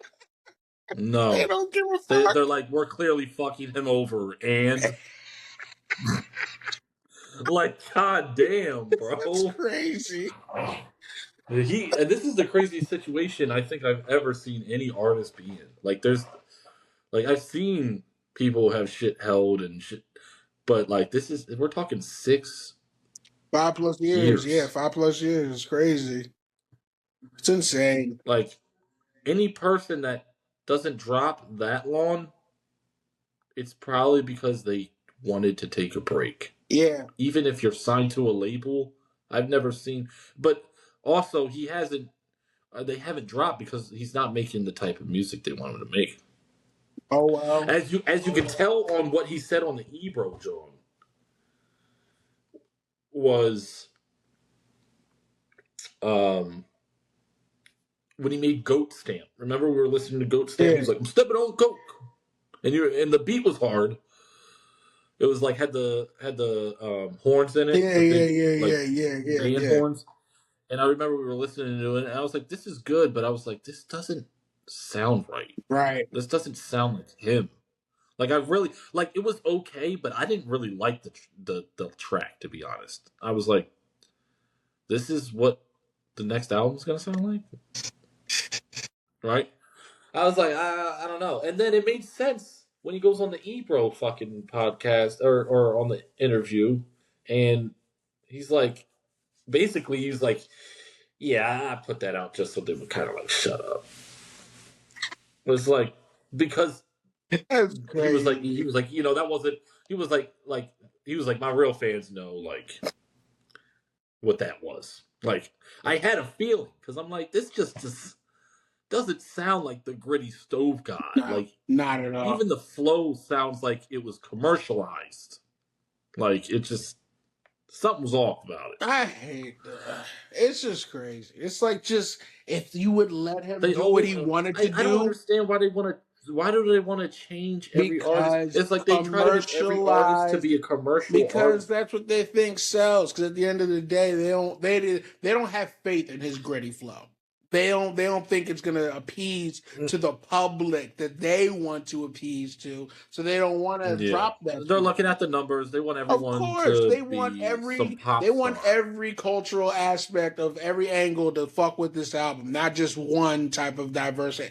No. They don't give a fuck. They're like, we're clearly fucking him over, and like, god damn, bro. That's crazy. And this is the craziest situation I think I've ever seen any artist be in. Like, I've seen people have shit held and shit, but like, we're talking 5+ years. Yeah, 5+ years. It's crazy. It's insane. Like, any person that doesn't drop that long, it's probably because they wanted to take a break. Yeah. Even if you're signed to a label, I've never seen, but also he hasn't. They haven't dropped because he's not making the type of music they want him to make. Oh well. As you can tell on what he said on the Ebro John was when he made Goat Stamp. Remember we were listening to Goat Stamp? Yeah. He was like, I'm stepping on coke. And the beat was hard. It was like had the horns in it. Yeah. Horns. And I remember we were listening to it, and I was like, "This is good," but I was like, "This doesn't sound right. Right. This doesn't sound like him." Like I really like it was okay, but I didn't really like the track, to be honest. I was like, "This is what the next album's gonna sound like," right? I was like, I don't know, and then it made sense when he goes on the Ebro fucking podcast or on the interview, and he's like, basically, he's like. Yeah, I put that out just so they would kind of like shut up. It was like because he was like that wasn't. He was like my real fans know like what that was. Like I had a feeling because I'm like this just doesn't sound like the gritty Stove God. No, like not at all. Even the flow sounds like it was commercialized. Like it just. Something was off about it. I hate that. It's just crazy. It's like just if you would let him do what he wanted to do. I don't understand why they want to. Why do they want to change every artist? It's like they try to make every artist to be a commercial. Because that's what they think sells. Because at the end of the day, they don't have faith in his gritty flow. They don't think it's gonna appease to the public that they want to appease to, so they don't want to drop that. They're looking at the numbers. They want everyone. Of course, they want every cultural aspect of every angle to fuck with this album, not just one type of diverse,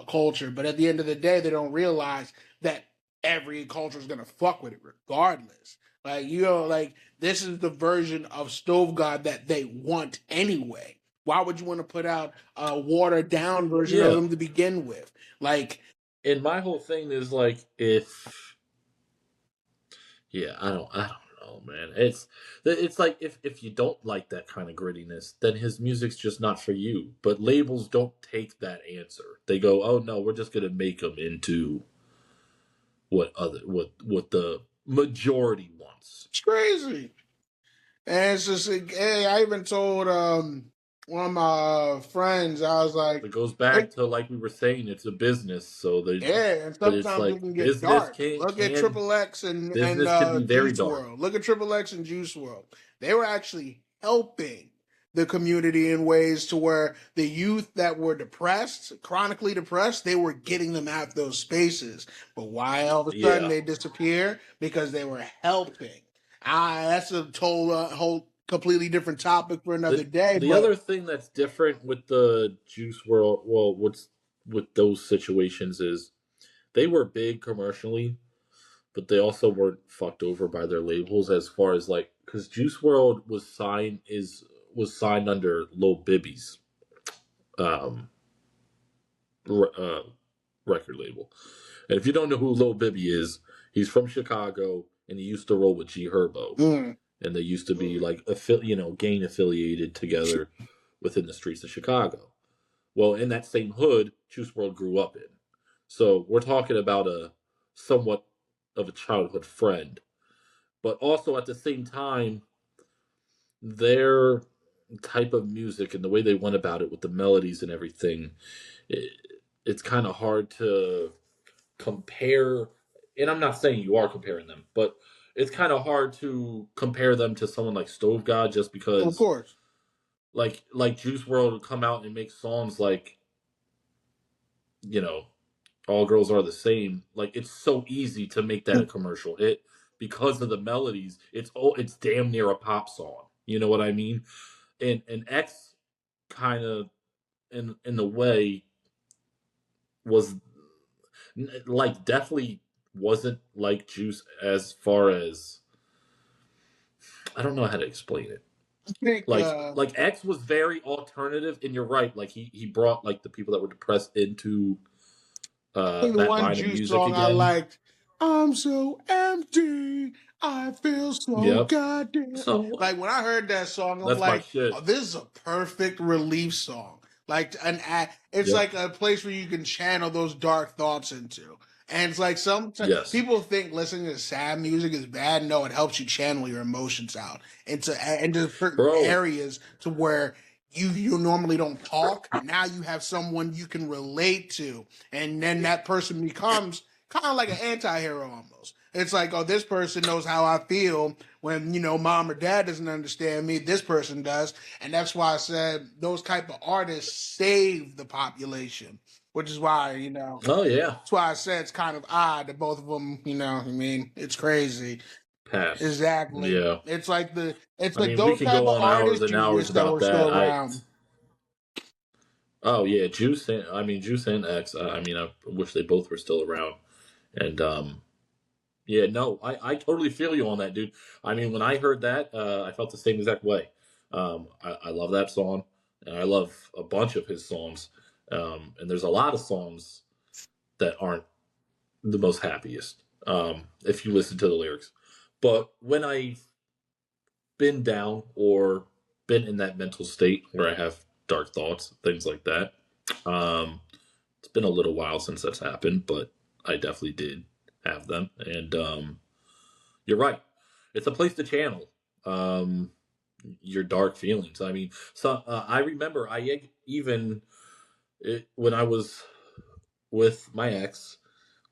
culture. But at the end of the day, they don't realize that every culture is gonna fuck with it regardless. Like this is the version of Stove God that they want anyway. Why would you want to put out a watered down version of them to begin with? Like, and my whole thing is like, I don't know, man. It's like if you don't like that kind of grittiness, then his music's just not for you. But labels don't take that answer. They go, oh no, we're just gonna make them into what the majority wants. It's crazy, and it's just hey, I even told one of my friends, I was like, it goes back to like we were saying, it's a business, so they and sometimes like, it can get dark. Look at Triple-X and Juice WRLD. Look at Triple-X and Juice WRLD. They were actually helping the community in ways to where the youth that were depressed, chronically depressed, they were getting them out those spaces. But why all of a sudden they disappear? Because they were helping. That's a whole completely different topic for another day. The other thing that's different with the Juice WRLD, well, what's with those situations is they were big commercially, but they also weren't fucked over by their labels as far as like because Juice WRLD was signed under Lil Bibby's record label. And if you don't know who Lil Bibby is, he's from Chicago and he used to roll with G Herbo. And they used to be like, gang affiliated together within the streets of Chicago. Well, in that same hood, Juice WRLD grew up in. So we're talking about a somewhat of a childhood friend. But also at the same time, their type of music and the way they went about it with the melodies and everything, it's kind of hard to compare. And I'm not saying you are comparing them, but it's kind of hard to compare them to someone like Stove God just because, of course, like Juice WRLD would come out and make songs like, All Girls Are the Same. Like it's so easy to make that a commercial hit because of the melodies. It's damn near a pop song. You know what I mean? And X kind of in the way was like definitely wasn't like Juice as far as I don't know how to explain it. I think, like X was very alternative, and you're right. Like he brought like the people that were depressed into that the one line Juice of music song again. I liked. I'm so empty. I feel so goddamn. So like when I heard that song, I'm like, oh, this is a perfect relief song. Like it's like a place where you can channel those dark thoughts into. And it's like people think listening to sad music is bad. No, it helps you channel your emotions out into certain areas to where you normally don't talk. Now you have someone you can relate to, and then that person becomes kind of like an anti-hero almost. It's like, oh, this person knows how I feel when, mom or dad doesn't understand me. This person does. And that's why I said those type of artists save the population, which is why, Oh, yeah. That's why I said it's kind of odd that both of them, it's crazy. Pass. Exactly. Yeah. It's like those we can type go of on artists hours and hours that were still around. Oh, yeah. Juice and X. I wish they both were still around. And, yeah, no, I totally feel you on that, dude. When I heard that, I felt the same exact way. I love that song, and I love a bunch of his songs. And there's a lot of songs that aren't the most happiest, if you listen to the lyrics. But when I've been down or been in that mental state where I have dark thoughts, things like that, it's been a little while since that's happened, but I definitely did have them. And you're right. It's a place to channel your dark feelings. I remember when I was with my ex,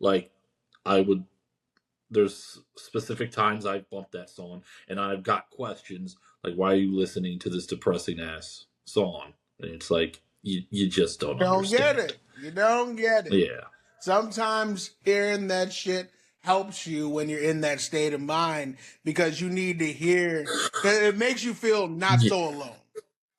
like there's specific times I've bumped that song and I've got questions like, why are you listening to this depressing ass song? And it's like, you just don't understand. Get it. You don't get it. Yeah. Sometimes hearing that shit helps you when you're in that state of mind because you need to hear, it makes you feel not so alone.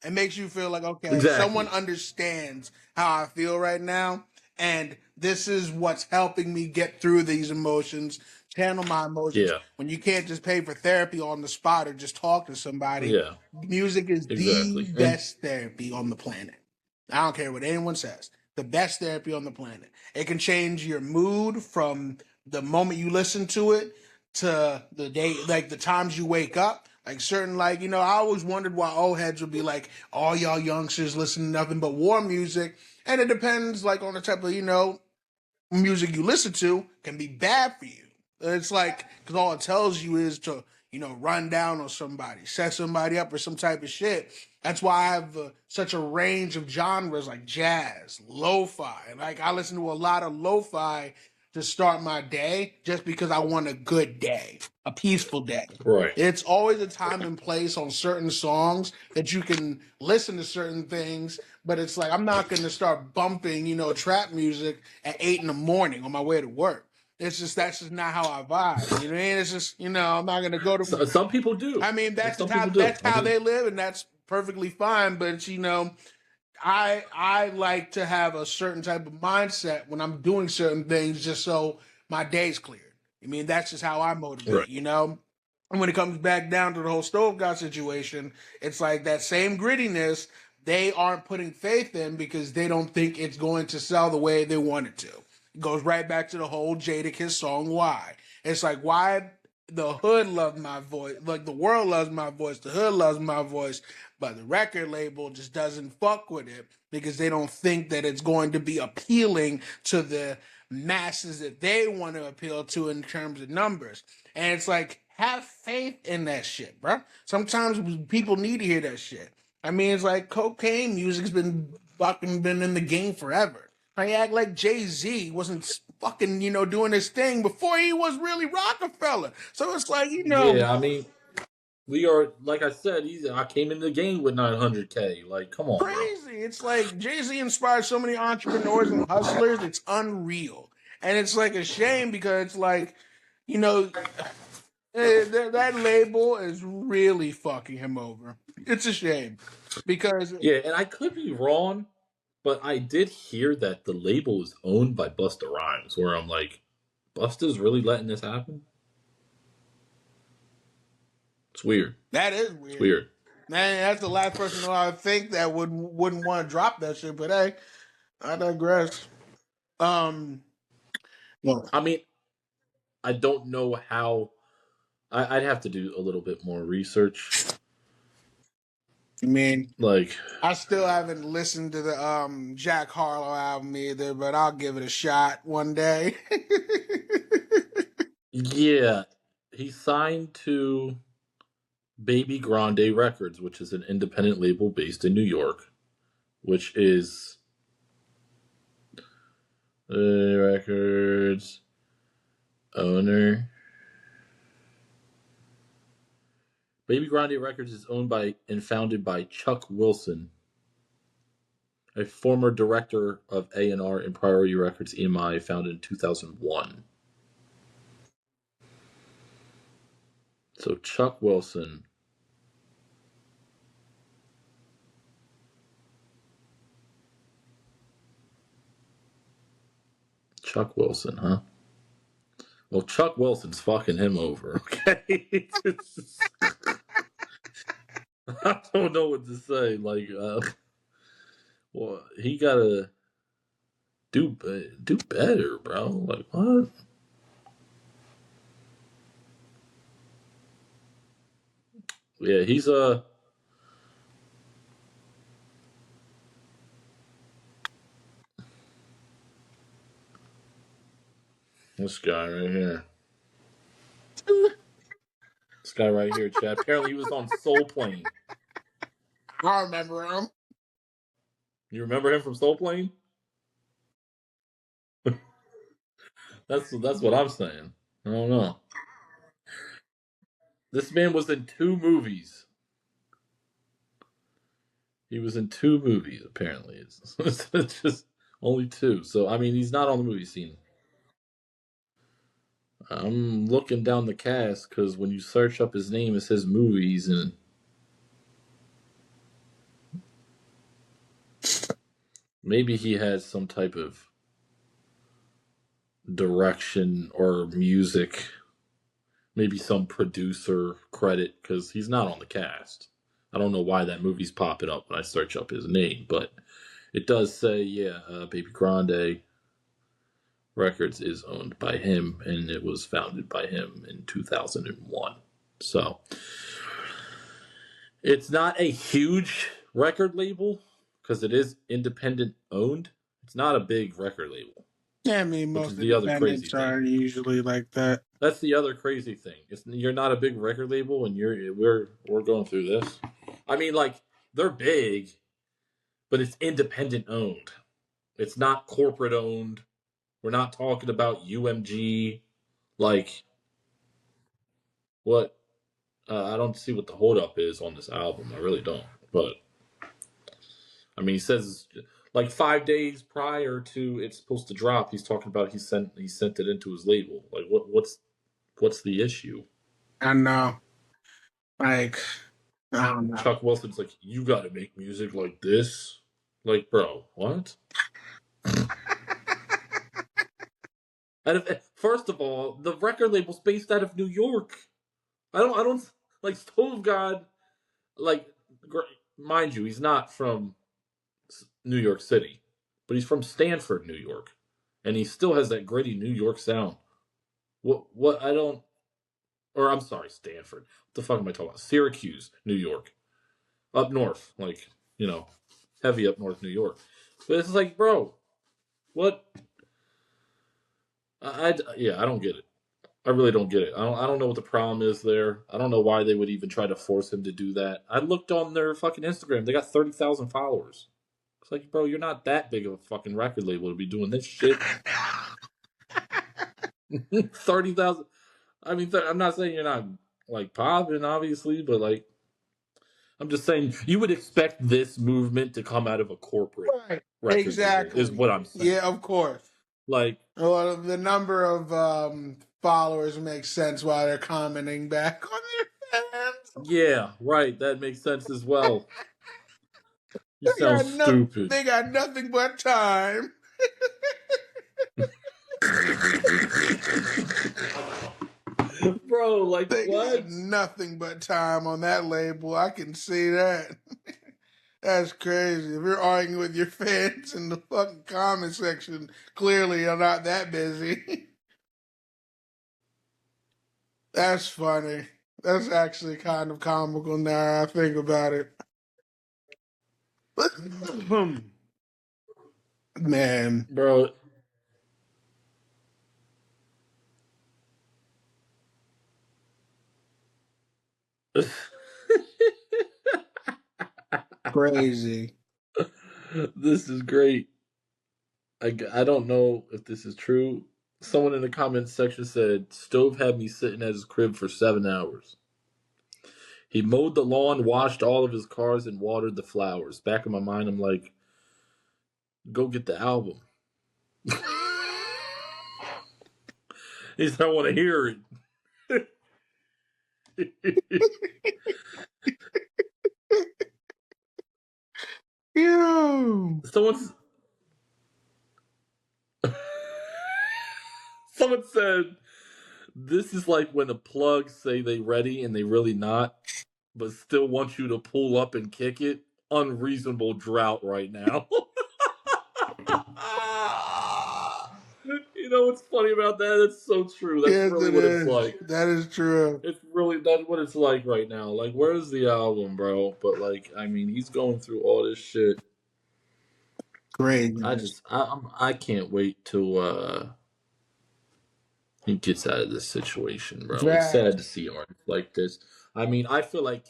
It makes you feel like, okay, someone understands how I feel right now. And this is what's helping me get through these emotions, channel my emotions. Yeah. When you can't just pay for therapy on the spot or just talk to somebody, music is the best therapy on the planet. I don't care what anyone says. The best therapy on the planet. It can change your mood from the moment you listen to it to the day, like the times you wake up. Like certain, I always wondered why old heads would be like, all y'all youngsters listen to nothing but war music. And it depends, on the type of, music you listen to can be bad for you. It's like, because all it tells you is to, run down on somebody, set somebody up or some type of shit. That's why I have such a range of genres like jazz, lo-fi. I listen to a lot of lo-fi to start my day just because I want a good day, a peaceful day. Right. It's always a time and place on certain songs that you can listen to certain things, but it's like I'm not going to start bumping, trap music at 8 a.m. on my way to work. That's just not how I vibe. You know what I mean? It's just, I'm not going to go to... Some people do. That's how they live, and that's perfectly fine, but, I like to have a certain type of mindset when I'm doing certain things just so my day's cleared. That's just how I motivate, And when it comes back down to the whole stove god situation, it's like that same grittiness they aren't putting faith in because they don't think it's going to sell the way they want it to. It goes right back to the whole Jadakiss song, Why. It's like, why the hood loves my voice, like the world loves my voice, the hood loves my voice, but the record label just doesn't fuck with it because they don't think that it's going to be appealing to the masses that they want to appeal to in terms of numbers. And it's like, have faith in that shit, bro. Sometimes people need to hear that shit. It's like cocaine music's been in the game forever. I act like Jay-Z wasn't fucking, doing his thing before he was really Rockefeller. So it's like, Yeah, we are, like I said, I came into the game with 900K. Like, come on. Crazy. It's like Jay-Z inspired so many entrepreneurs and hustlers. It's unreal. And it's like a shame because it's like, that label is really fucking him over. It's a shame because... Yeah, and I could be wrong, but I did hear that the label is owned by Busta Rhymes, where I'm like, Busta's really letting this happen? It's weird. That is weird. It's weird. Man, that's the last person who I think that wouldn't want to drop that shit, but hey, I digress. Well, I don't know how I'd have to do a little bit more research. I mean, like, I still haven't listened to the Jack Harlow album either, but I'll give it a shot one day. Yeah, he signed to Baby Grande Records, which is an independent label based in New York, which is records owner. Baby Grande Records is owned by and founded by Chuck Wilson, a former director of A&R and Priority Records EMI, founded in 2001. So Chuck Wilson. Chuck Wilson, huh? Well, Chuck Wilson's fucking him over, okay? I don't know what to say. Like, well, he gotta do better, bro. Like, what? Yeah, he's this guy right here. This guy right here, Chad. Apparently, he was on Soul Plane. I remember him. You remember him from Soul Plane? That's what I'm saying. I don't know. This man was in 2 movies. He was in 2 movies, apparently. It's just only 2. So, I mean, he's not on the movie scene. I'm looking down the cast because when you search up his name, it says movies, and maybe he has some type of direction or music, maybe some producer credit, because he's not on the cast. I don't know why that movie's popping up when I search up his name, but it does say, Baby Grande Records is owned by him, and it was founded by him in 2001. So it's not a huge record label because it is independent owned. It's not a big record label. Yeah, I mean, most independents are usually like that. That's the other crazy thing. You're not a big record label, and we're going through this. I mean, like, they're big, but it's independent owned. It's not corporate owned. We're not talking about UMG. Like, what? I don't see what the holdup is on this album. I really don't. But I mean, he says like 5 days prior to it's supposed to drop, he's talking about he sent it into his label. Like, what's the issue? I know. Like, I don't know. Chuck Wilson's like, you got to make music like this. Like, bro, what? First of all, the record label's based out of New York. I don't like Stove God. Like, mind you, he's not from New York City, but he's from Stanford, New York, and he still has that gritty New York sound. What I don't, or I'm sorry, Stanford. What the fuck am I talking about? Syracuse, New York, up north, like, heavy up north New York. But it's like, bro, what? I don't get it. I really don't get it. I don't know what the problem is there. I don't know why they would even try to force him to do that. I looked on their fucking Instagram. They got 30,000 followers. It's like, bro, you're not that big of a fucking record label to be doing this shit. 30,000. I mean, I'm not saying you're not, like, popping, obviously, but, like, I'm just saying you would expect this movement to come out of a corporate record exactly label, is what I'm saying. Yeah, of course. Like, well, the number of followers makes sense while they're commenting back on their fans. Yeah, right. That makes sense as well. You sound stupid. They got nothing but time. Bro, like, they what? got nothing but time on that label. I can see that. That's crazy. If you're arguing with your fans in the fucking comment section, clearly you're not that busy. That's funny. That's actually kind of comical now I think about it. Man. Bro. Crazy. This is great. I don't know if this is true. Someone in the comments section said, Stove had me sitting at his crib for 7 hours. He mowed the lawn, washed all of his cars, and watered the flowers. Back in my mind, I'm like, go get the album. He said, I want to hear it. Ew. Someone said, this is like when the plugs say they ready and they really not, but still want you to pull up and kick it. Unreasonable drought right now. You know what's funny about that? It's so true. That's really what it's like. That is true. That's what it's like right now. Like, where's the album, bro? But like, I mean, he's going through all this shit. Great. I can't wait till he gets out of this situation, bro. Right. It's sad to see artists like this. I mean, I feel like,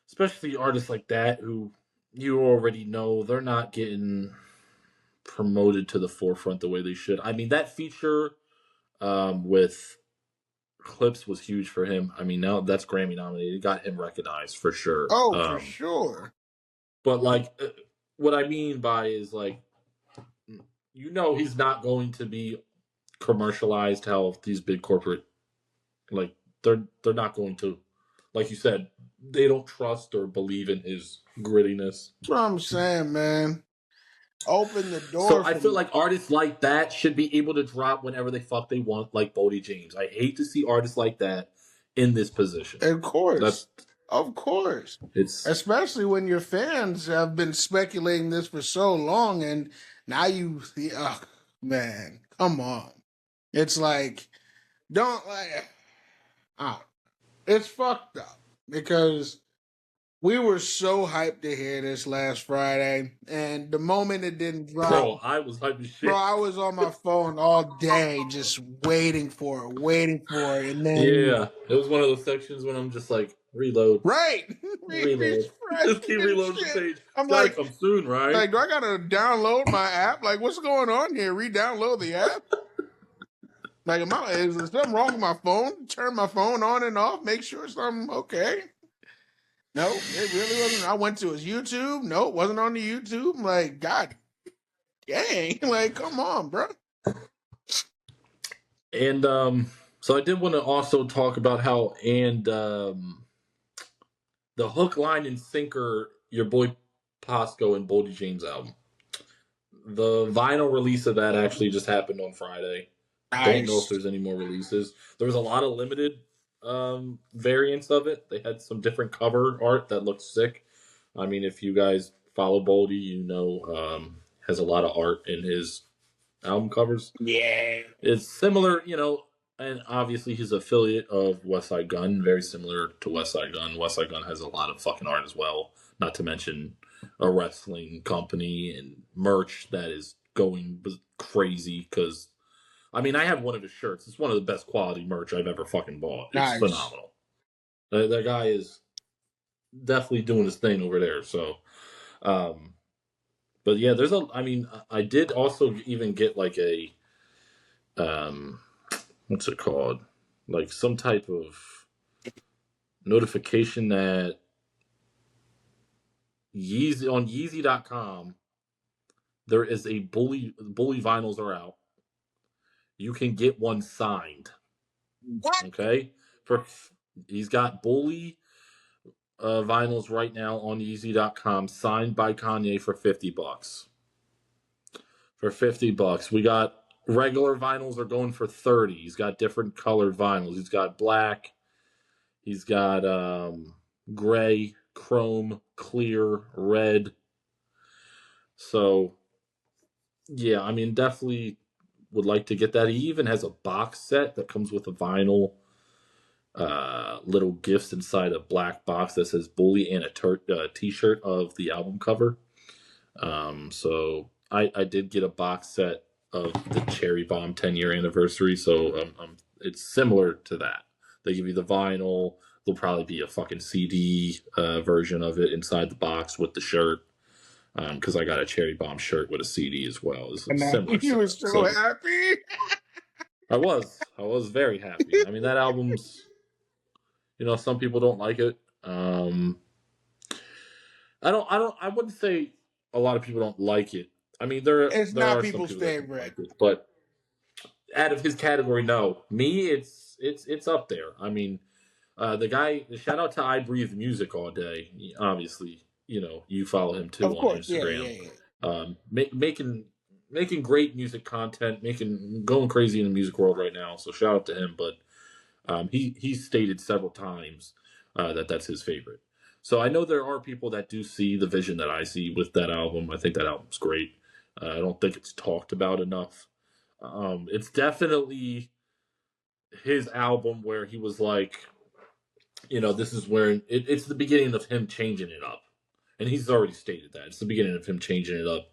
especially artists like that who you already know they're not getting promoted to the forefront the way they should. I mean, that feature with Clips was huge for him. I mean, now that's Grammy nominated. It got him recognized for sure. Oh, for sure. But like, what I mean by is like, you know, he's not going to be commercialized how these big corporate, like, they're not going to, like you said, they don't trust or believe in his grittiness. That's what I'm saying, man. Open the door. So I feel like artists like that should be able to drop whenever the fuck they want, like Bodie James. I hate to see artists like that in this position. Of course. Of course. It's especially when your fans have been speculating this for so long, and now you, man, come on. It's like, it's fucked up because we were so hyped to hear this last Friday, and the moment it didn't drop, bro, I was hyped as shit. Bro, I was on my phone all day just waiting for it, and then it was one of those sections when I'm just like, reload. Right. Reload. Just keep reloading the page. I'm like, come soon, right? Like, do I gotta download my app? Like, what's going on here? Re-download the app? Like, is there something wrong with my phone? Turn my phone on and off, make sure something okay. No, it really wasn't. I went to his YouTube. No, it wasn't on the YouTube. I'm like, God dang. Like, come on, bro. And so I did want to also talk about how the hook, line, and sinker, your boy Pasco and Bodie James album. The vinyl release of that actually just happened on Friday. Nice. Don't know if there's any more releases. There was a lot of limited variants of it. They had some different cover art that looked sick. I mean, if you guys follow Bodie, you know has a lot of art in his album covers. Yeah. It's similar, you know, and obviously he's an affiliate of Westside Gunn, very similar to Westside Gunn. Westside Gunn has a lot of fucking art as well, not to mention a wrestling company and merch that is going crazy because, I mean, I have one of his shirts. It's one of the best quality merch I've ever fucking bought. It's phenomenal. That guy is definitely doing his thing over there. So, but yeah, I did also even get like a, what's it called? Like some type of notification that Yeezy on Yeezy.com, there is a Bully vinyls are out. You can get one signed. What? Okay? He's got Bully vinyls right now on Yeezy.com signed by Kanye for $50. For $50. We got regular vinyls are going for $30. He's got different colored vinyls. He's got black. He's got gray, chrome, clear, red. So, yeah, definitely would like to get that. He even has a box set that comes with a vinyl little gifts inside a black box that says Bully and a t-shirt of the album cover. So I did get a box set of the Cherry Bomb 10-year anniversary, so it's similar to that. They give you the vinyl. There'll probably be a fucking CD version of it inside the box with the shirt. Because I got a Cherry Bomb shirt with a CD as well. You were so happy. I was very happy. I mean, that album's, some people don't like it. I wouldn't say a lot of people don't like it. I mean, it's there not are people's some people favorite, that like it, but out of his category, no. Me, it's up there. I mean, the guy. Shout out to I Breathe Music all day. Obviously, you follow him too on Instagram. Making great music content, going crazy in the music world right now. So shout out to him. But he's stated several times that's his favorite. So I know there are people that do see the vision that I see with that album. I think that album's great. I don't think it's talked about enough. It's definitely his album where he was like, this is where it's the beginning of him changing it up. And he's already stated that. It's the beginning of him changing it up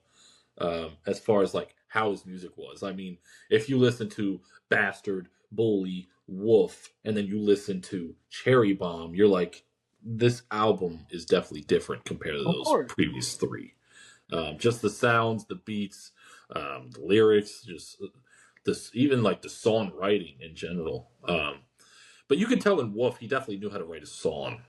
as far as like how his music was. I mean, if you listen to Bastard, Bully, Wolf, and then you listen to Cherry Bomb, you're like, this album is definitely different compared to those previous three. Just the sounds, the beats, the lyrics, just this, even like the songwriting in general. But you can tell in Wolf, he definitely knew how to write a song.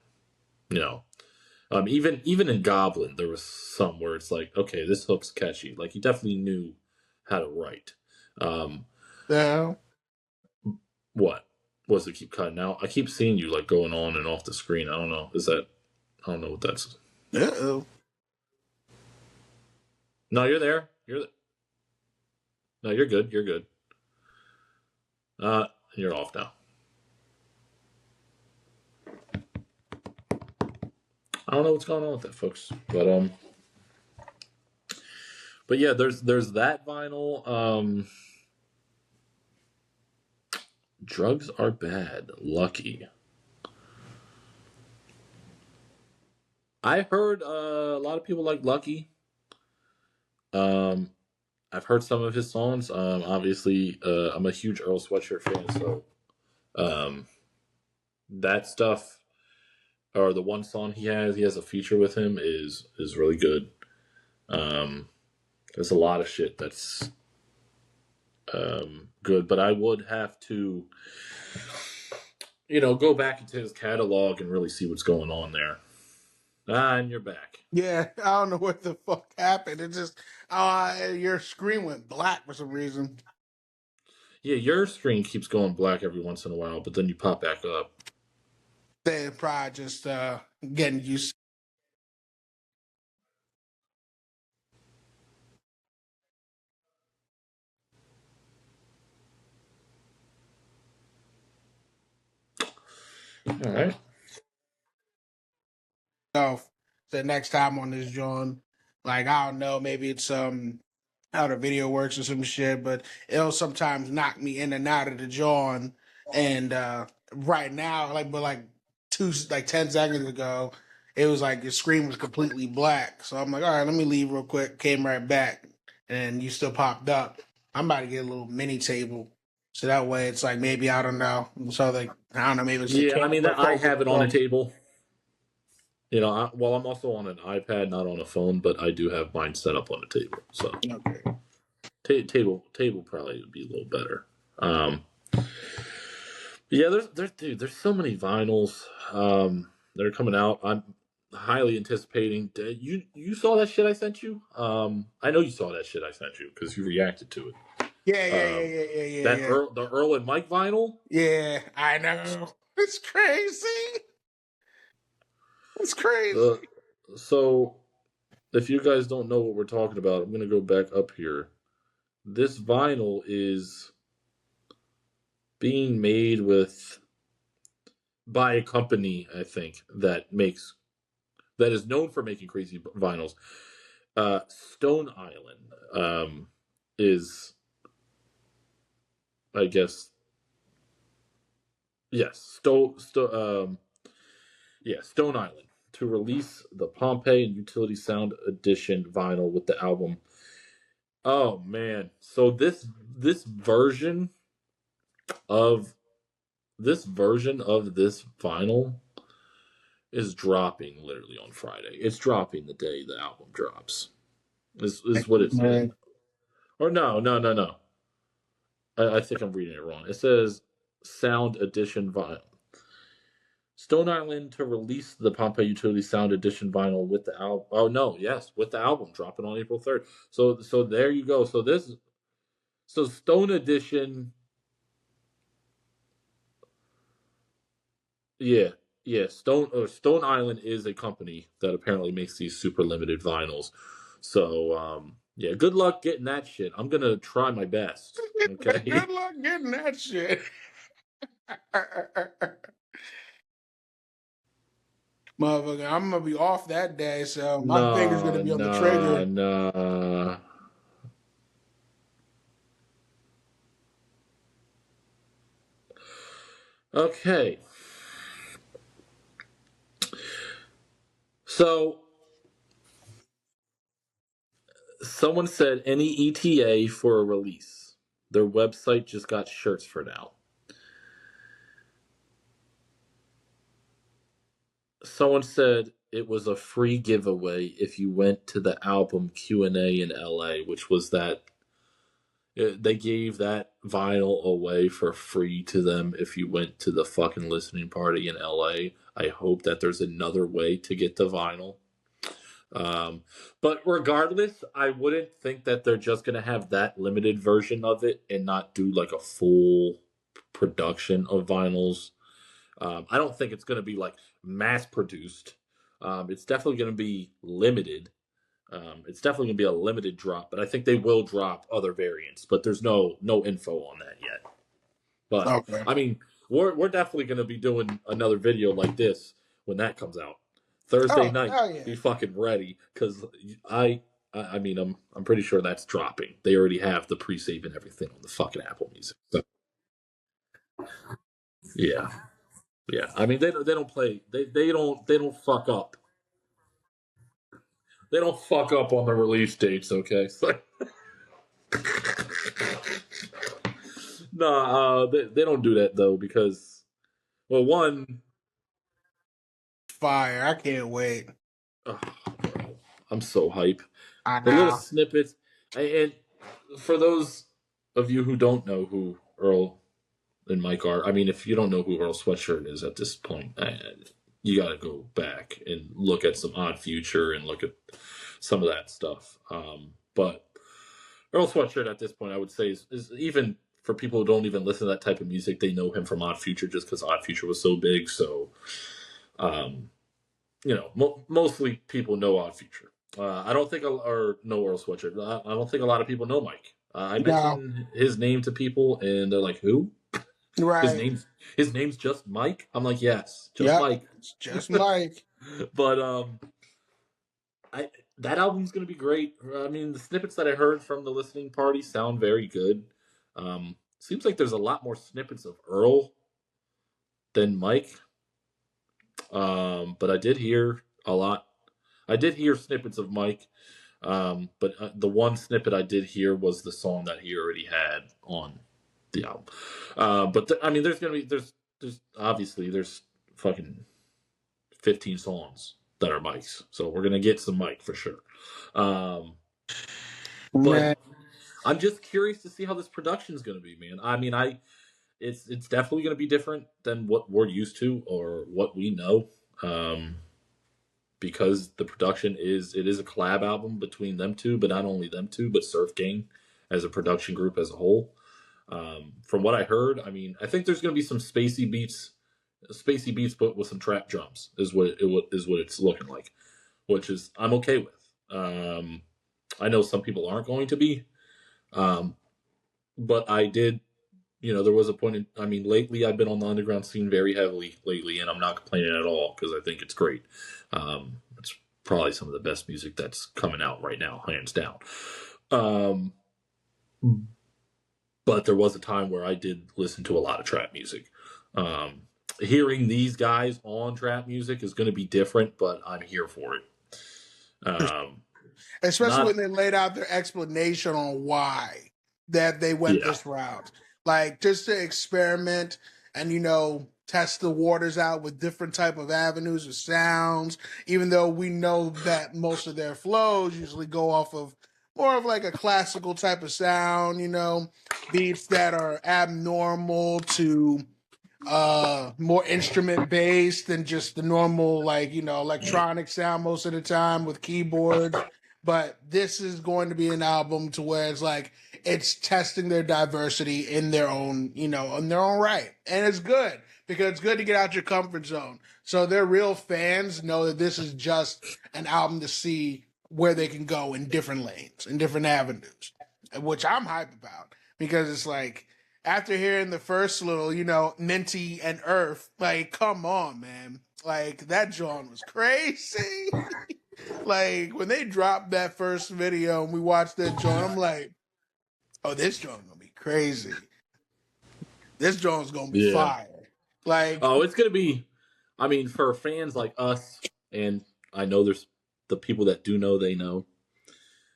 Even in Goblin, there was some where it's like, okay, this hook's catchy. Like he definitely knew how to write. Yeah. What? Was it keep cutting out? I keep seeing you like going on and off the screen. I don't know. I don't know what that's. Uh-oh. No, you're there. No, you're good. You're good. You're off now. I don't know what's going on with that, folks. But yeah, there's that vinyl. Drugs Are Bad. Lucky. I heard a lot of people like Lucky. I've heard some of his songs. Obviously, I'm a huge Earl Sweatshirt fan, so that stuff, or the one song he has a feature with him is really good. There's a lot of shit that's good, but I would have to, go back into his catalog and really see what's going on there. And you're back. Yeah, I don't know what the fuck happened. It just, your screen went black for some reason. Yeah, your screen keeps going black every once in a while, but then you pop back up. They're probably just getting used. All right. So the next time on this John, like I don't know, maybe it's how the video works or some shit, but it'll sometimes knock me in and out of the John. And right now, like 10 seconds ago, it was like your screen was completely black. So I'm like, all right, let me leave real quick. Came right back, and you still popped up. I'm about to get a little mini table. So that way it's like maybe I don't know. So like I don't know, maybe it's I mean I have it on a table. I'm also on an iPad, not on a phone, but I do have mine set up on a table. So okay. Table probably would be a little better. Yeah, there's so many vinyls that are coming out. I'm highly anticipating. You saw that shit I sent you? I know you saw that shit I sent you because you reacted to it. Yeah. The Earl and Mike vinyl? Yeah, I know. It's crazy. It's crazy. So, if you guys don't know what we're talking about, I'm going to go back up here. This vinyl is being made by a company, I think, that is known for making crazy vinyls. Stone Island is, I guess, Yes, Stone Island to release the Pompeii and Utility Sound Edition vinyl with the album. Oh man, so this version of this vinyl is dropping literally on Friday. It's dropping the day the album drops. Is what it said. Or no. I think I'm reading it wrong. It says Sound Edition vinyl. Stone Island to release the Pompeii Utility Sound Edition vinyl with the album. Oh no, yes, with the album dropping on April 3rd. So there you go. So Stone Edition. Yeah, Stone Island is a company that apparently makes these super limited vinyls. So yeah, good luck getting that shit. I'm gonna try my best. Okay. Good luck getting that shit. Motherfucker, I'm gonna be off that day, so my finger's gonna be on the trigger. Nah. Okay. So someone said any ETA for a release. Their website just got shirts for now. Someone said it was a free giveaway if you went to the album Q&A in LA, which was that they gave that vinyl away for free to them if you went to the fucking listening party in LA. I hope that there's another way to get the vinyl. But regardless, I wouldn't think that they're just going to have that limited version of it and not do like a full production of vinyls. I don't think it's going to be like mass produced. It's definitely going to be limited. It's definitely going to be a limited drop, but I think they will drop other variants, but there's no info on that yet. But okay. I mean, we're definitely going to be doing another video like this when that comes out. Thursday night, yeah. Be fucking ready, because I mean, I'm pretty sure that's dropping. They already have the pre-save and everything on the fucking Apple Music. So. Yeah. I mean, they don't play. They don't fuck up. They don't fuck up on the release dates. Okay. So, no, they don't do that though, because, well, one. Fire! I can't wait. Oh, bro, I'm so hype. The little snippets, and for those of you who don't know who Earl and Mike are, I mean, if you don't know who Earl Sweatshirt is at this point, you got to go back and look at some Odd Future and look at some of that stuff. But Earl Sweatshirt at this point, I would say, is even for people who don't even listen to that type of music, they know him from Odd Future just because Odd Future was so big. So, mostly people know Odd Future. I don't think, or know Earl Sweatshirt. I don't think a lot of people know Mike. I mentioned his name to people, and they're like, "Who?" Right. His name's just Mike. I'm like, yes, just Mike. It's just Mike. But that album's gonna be great. I mean, the snippets that I heard from the listening party sound very good. Seems like there's a lot more snippets of Earl than Mike. But I did hear a lot. I did hear snippets of Mike. But the one snippet I did hear was the song that he already had on the album. But I mean, there's obviously there's fucking 15 songs that are Mike's, so we're gonna get some Mike for sure. But I'm just curious to see how this production is gonna be, man. I mean, it's definitely gonna be different than what we're used to or what we know, because the production is a collab album between them two, but not only them two, but Surf Gang as a production group as a whole. From what I heard, I mean, I think there's going to be some spacey beats, but with some trap drums is what it's looking like, which is I'm okay with. I know some people aren't going to be, but I did. There was a point I mean, lately I've been on the underground scene very heavily lately, and I'm not complaining at all because I think it's great. It's probably some of the best music that's coming out right now, hands down. But there was a time where I did listen to a lot of trap music. Hearing these guys on trap music is going to be different, but I'm here for it. Especially when they laid out their explanation on why that they went this route. Like, just to experiment and, test the waters out with different type of avenues of sounds, even though we know that most of their flows usually go off of more of like a classical type of sound, beats that are abnormal to more instrument based than just the normal, like, electronic sound most of the time with keyboards. But this is going to be an album to where it's like it's testing their diversity in their own, in their own right. And it's good because it's good to get out your comfort zone. So their real fans know that this is just an album to see where they can go in different lanes, in different avenues, which I'm hyped about because it's like, after hearing the first little, Minty and Earth, like, come on, man. Like, that joint was crazy. Like, when they dropped that first video and we watched that joint, I'm like, oh, this joint gonna be crazy. This joint's gonna be fire. Like, oh, it's gonna be, I mean, for fans like us, and I know there's the people that do know, they know.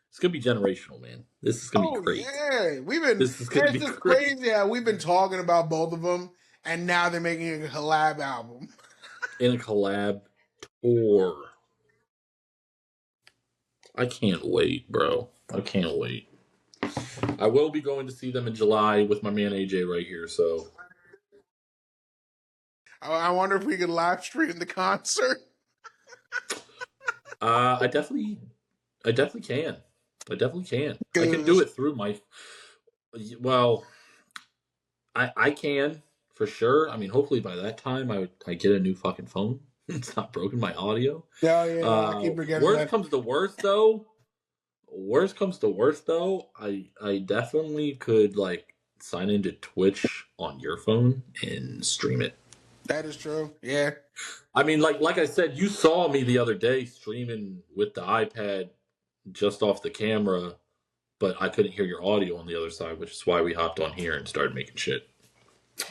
It's gonna be generational, man. This is gonna be crazy. Yeah, this is gonna be crazy how we've been talking about both of them, and now they're making a collab album. In a collab tour. I can't wait, bro. I can't wait. I will be going to see them in July with my man AJ right here, so. I wonder if we could live stream the concert. I definitely can. I can do it through my. Well, I can for sure. I mean, hopefully by that time I get a new fucking phone. It's not broken my audio. Yeah. I keep forgetting. Worst comes to worst, though. I definitely could like sign into Twitch on your phone and stream it. That is true. Yeah. I mean, like I said, you saw me the other day streaming with the iPad just off the camera, but I couldn't hear your audio on the other side, which is why we hopped on here and started making shit.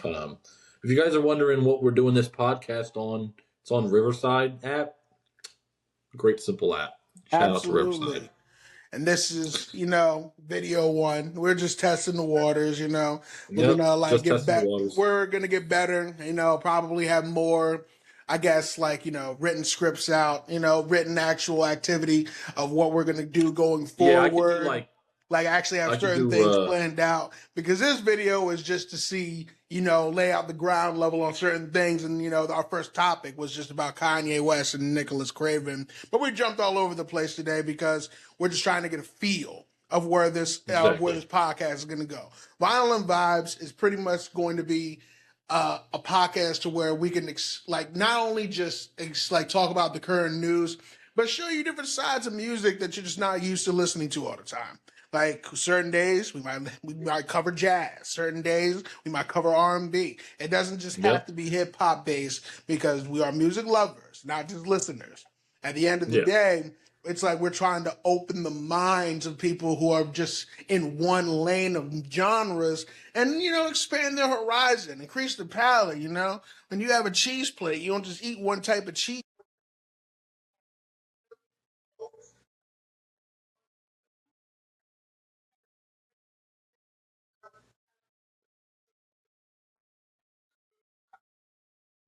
If you guys are wondering what we're doing this podcast on, it's on Riverside app. Great, simple app. Shout out to Riverside. And this is, video one. We're just testing the waters, We're gonna get better. We're gonna get better, probably have more, I guess, written scripts out, written actual activity of what we're gonna do going forward. Yeah, I actually have certain things planned out, because this video is just to see, lay out the ground level on certain things. And, our first topic was just about Kanye West and Craven. But we jumped all over the place today because we're just trying to get a feel of where this podcast is going to go. Vinyl and Vibes is pretty much going to be a podcast to where we can not only just talk about the current news, but show you different sides of music that you're just not used to listening to all the time. Like, certain days we might cover jazz. Certain days we might cover R&B. It doesn't just have to be hip hop based, because we are music lovers, not just listeners. At the end of the day, it's like we're trying to open the minds of people who are just in one lane of genres and, expand their horizon, increase the palate. When you have a cheese plate, you don't just eat one type of cheese.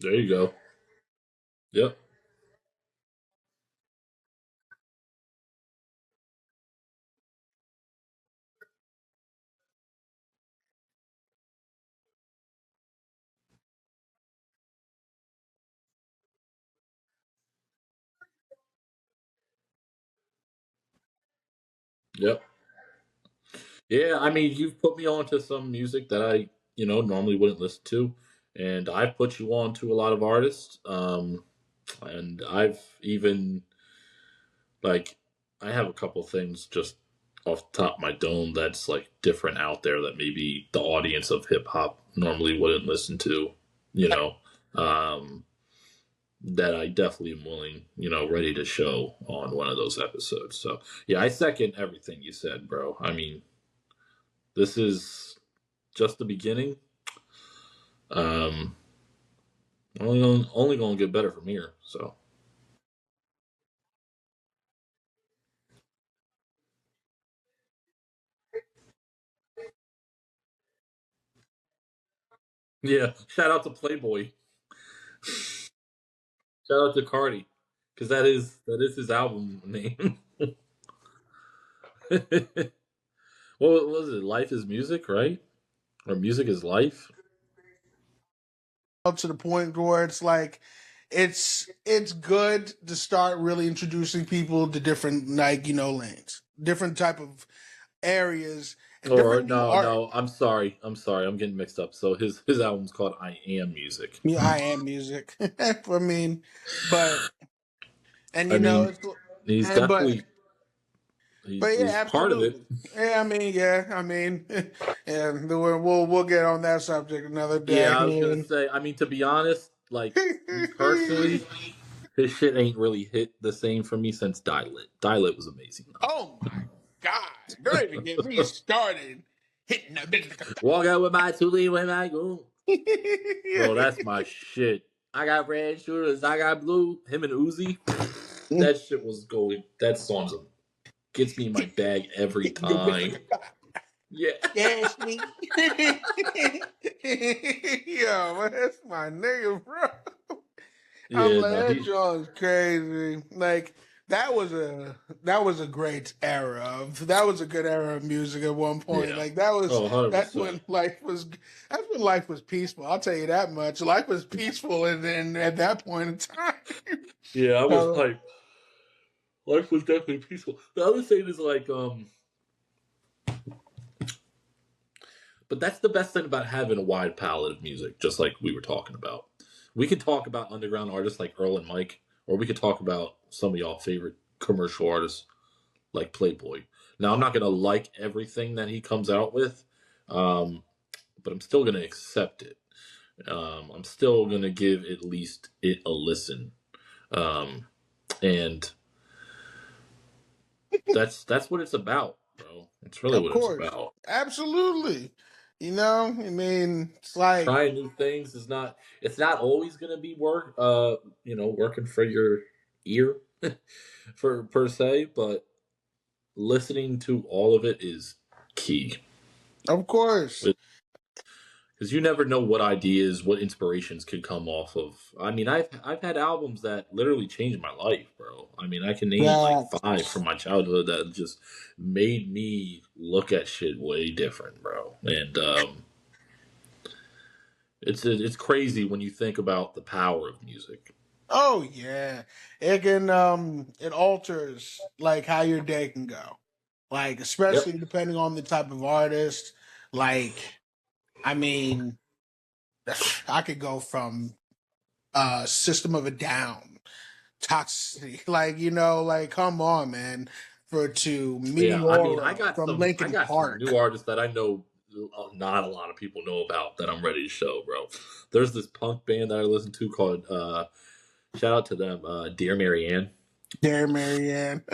There you go. Yep. Yep. Yeah, I mean, you've put me onto some music that I, normally wouldn't listen to, and I've put you on to a lot of artists. And I've even, I have a couple things just off the top of my dome that's different out there that maybe the audience of hip hop normally wouldn't listen to, that I definitely am willing, ready to show on one of those episodes. So yeah, I second everything you said, bro. I mean, this is just the beginning. Only gonna get better from here. So yeah, shout out to Playboy. Shout out to Cardi, because that is his album name. What was it? Life is music, right? Or music is life? Up to the point where it's like it's good to start really introducing people to different lanes, different type of areas, and Or different no, art. no. I'm sorry. I'm getting mixed up. So his album's called I Am Music. Yeah, I am music. I mean, but and I mean, it's he's and definitely but yeah, he's part of it. absolutely. Yeah, and we'll get on that subject another day. Yeah, I was gonna say. I mean, to be honest, like me personally, his shit ain't really hit the same for me since Dial-It. Dial-It was amazing Oh my God! Don't even get me started hitting the bitch. Walk out with my Thule when I go. Bro, that's my shit. I got red shooters, I got blue. Him and Uzi. That shit was going. That song gets me in my bag every time. Yeah. Yes, me. Yo, that's my nigga, bro. I'm Yeah, like, no, that John's crazy. Like that was a great era that was a good era of music at one point. yeah. Like that was Oh, 100%. that's when life was peaceful. I'll tell you that much. Life was peaceful, and then at that point in time, Yeah, I was like, life was definitely peaceful. The other thing is like, but that's the best thing about having a wide palette of music, just like we were talking about. We could talk about underground artists like Earl and Mike, or we could talk about some of y'all favorite commercial artists like Playboy. Now, I'm not going to like everything that he comes out with, but I'm still going to accept it. I'm still going to give at least it a listen. And that's what it's about, bro. It's really what it's about. Absolutely. I mean, it's like Trying new things it's not always gonna be working for your ear for per se, but listening to all of it is key. Of course. Because you never know what ideas, what inspirations could come off of. I mean, I've had albums that literally changed my life, bro. I mean, I can name like 5 from my childhood that just made me look at shit way different, bro. And it's crazy when you think about the power of music. Oh yeah, it can it alters like how your day can go, like especially depending on the type of artist. Like, I mean, I could go from System of a Down, Toxicity, like come on, man, to Meteora I mean, I got from some Linkin Park. new artists that I know not a lot of people know about that I'm ready to show, bro. There's this punk band that I listen to called shout out to them, Dearmaryanne. Dearmaryanne.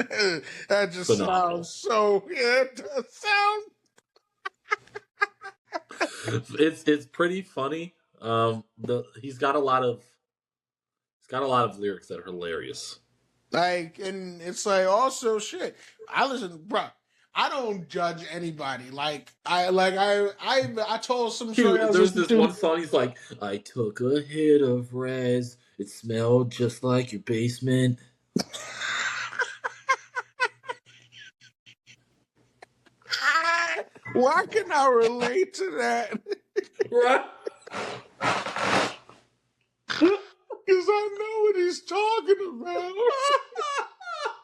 That just Phenomenal. sounds so. Yeah, it does sound. It's pretty funny. He's got a lot of lyrics that are hilarious. Like, and it's like also shit. I listen, bro. I don't judge anybody. I told some story. There's this one song. He's like, I took a hit of res. It smelled just like your basement. Why can I relate to that? Right. Because I know what he's talking about.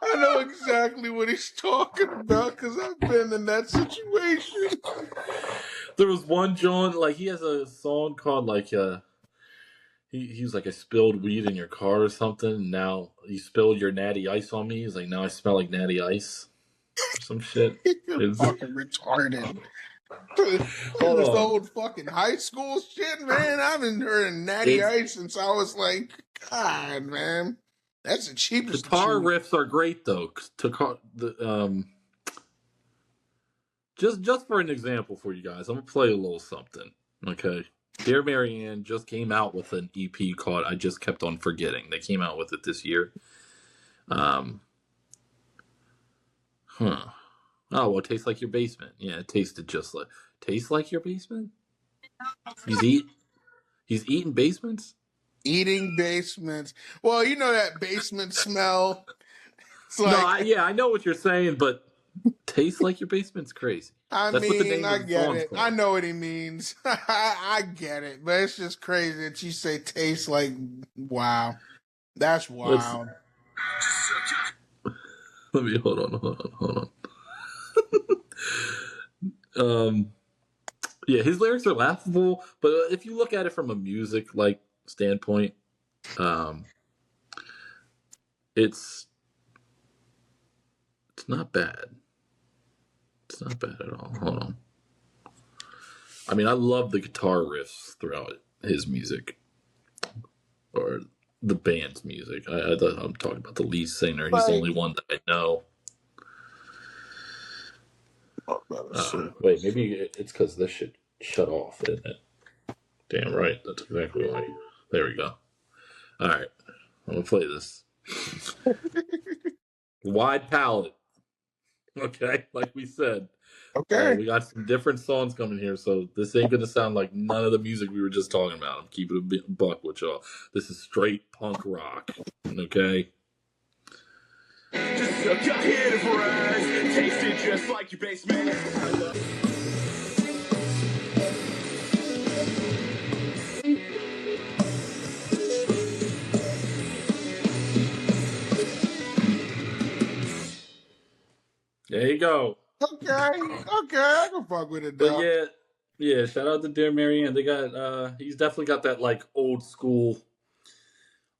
I know exactly what he's talking about because I've been in that situation. There was one John, like he has a song called like he's like, I spilled weed in your car or something. Now you spilled your natty ice on me. He's like, now I smell like natty ice. Some shit. You're fucking retarded. This old fucking high school shit, man. I've been hearing natty ice since I was like, God, man. That's the cheapest. Guitar riffs are great though. Just for an example for you guys, I'm gonna play a little something. Okay, Dearmaryanne just came out with an EP called "I Just Kept on Forgetting." They came out with it this year. Oh well, it tastes like your basement. Yeah, it tasted just like tastes like your basement. He's eating basements. Eating basements. Well, you know that basement smell. It's like, no, I know what you're saying, but tastes like your basement's crazy. That's what the name of the song's called. I know what he means. I get it, but it's just crazy that you say tastes like. Wow, that's wild. Let me hold on. Yeah, his lyrics are laughable, but if you look at it from a music standpoint, it's not bad. It's not bad at all. Hold on. I mean, I love the guitar riffs throughout his music, or the band's music. I'm talking about the lead singer. He's the only one that I know. Wait, maybe it's because this shit shut off, isn't it? Damn right. That's exactly why. There we go. All right. I'm going to play this. Wide palette. Okay, like we said. Okay. We got some different songs coming here, so this ain't going to sound like none of the music we were just talking about. I'm keeping a buck with y'all. This is straight punk rock. Okay? Just suck your head of fries. Taste it just like your basement. There you go. Okay, I can fuck with it. But yeah. Shout out to Dearmaryanne. They got he's definitely got that old school,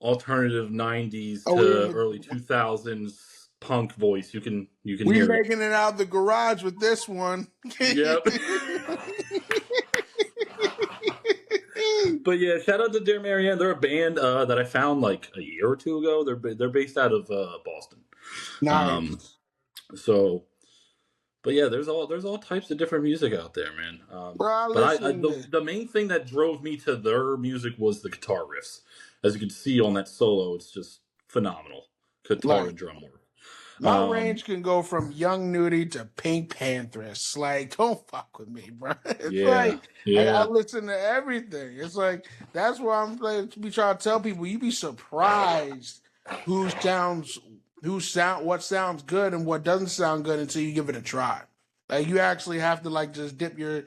alternative '90s to early 2000s punk voice. You can hear it. We're making it out of the garage with this one. Yep. But yeah, shout out to Dearmaryanne. They're a band that I found a year or two ago. They're based out of Boston. Nice. But yeah, there's all types of different music out there, man. The main thing that drove me to their music was the guitar riffs. As you can see on that solo, it's just phenomenal guitar and drum work. My range can go from Young Nudie to Pink Panthers. Don't fuck with me, bro. I listen to everything. It's that's why I'm trying to tell people, you'd be surprised what sounds good and what doesn't sound good until you give it a try. You actually have to just dip your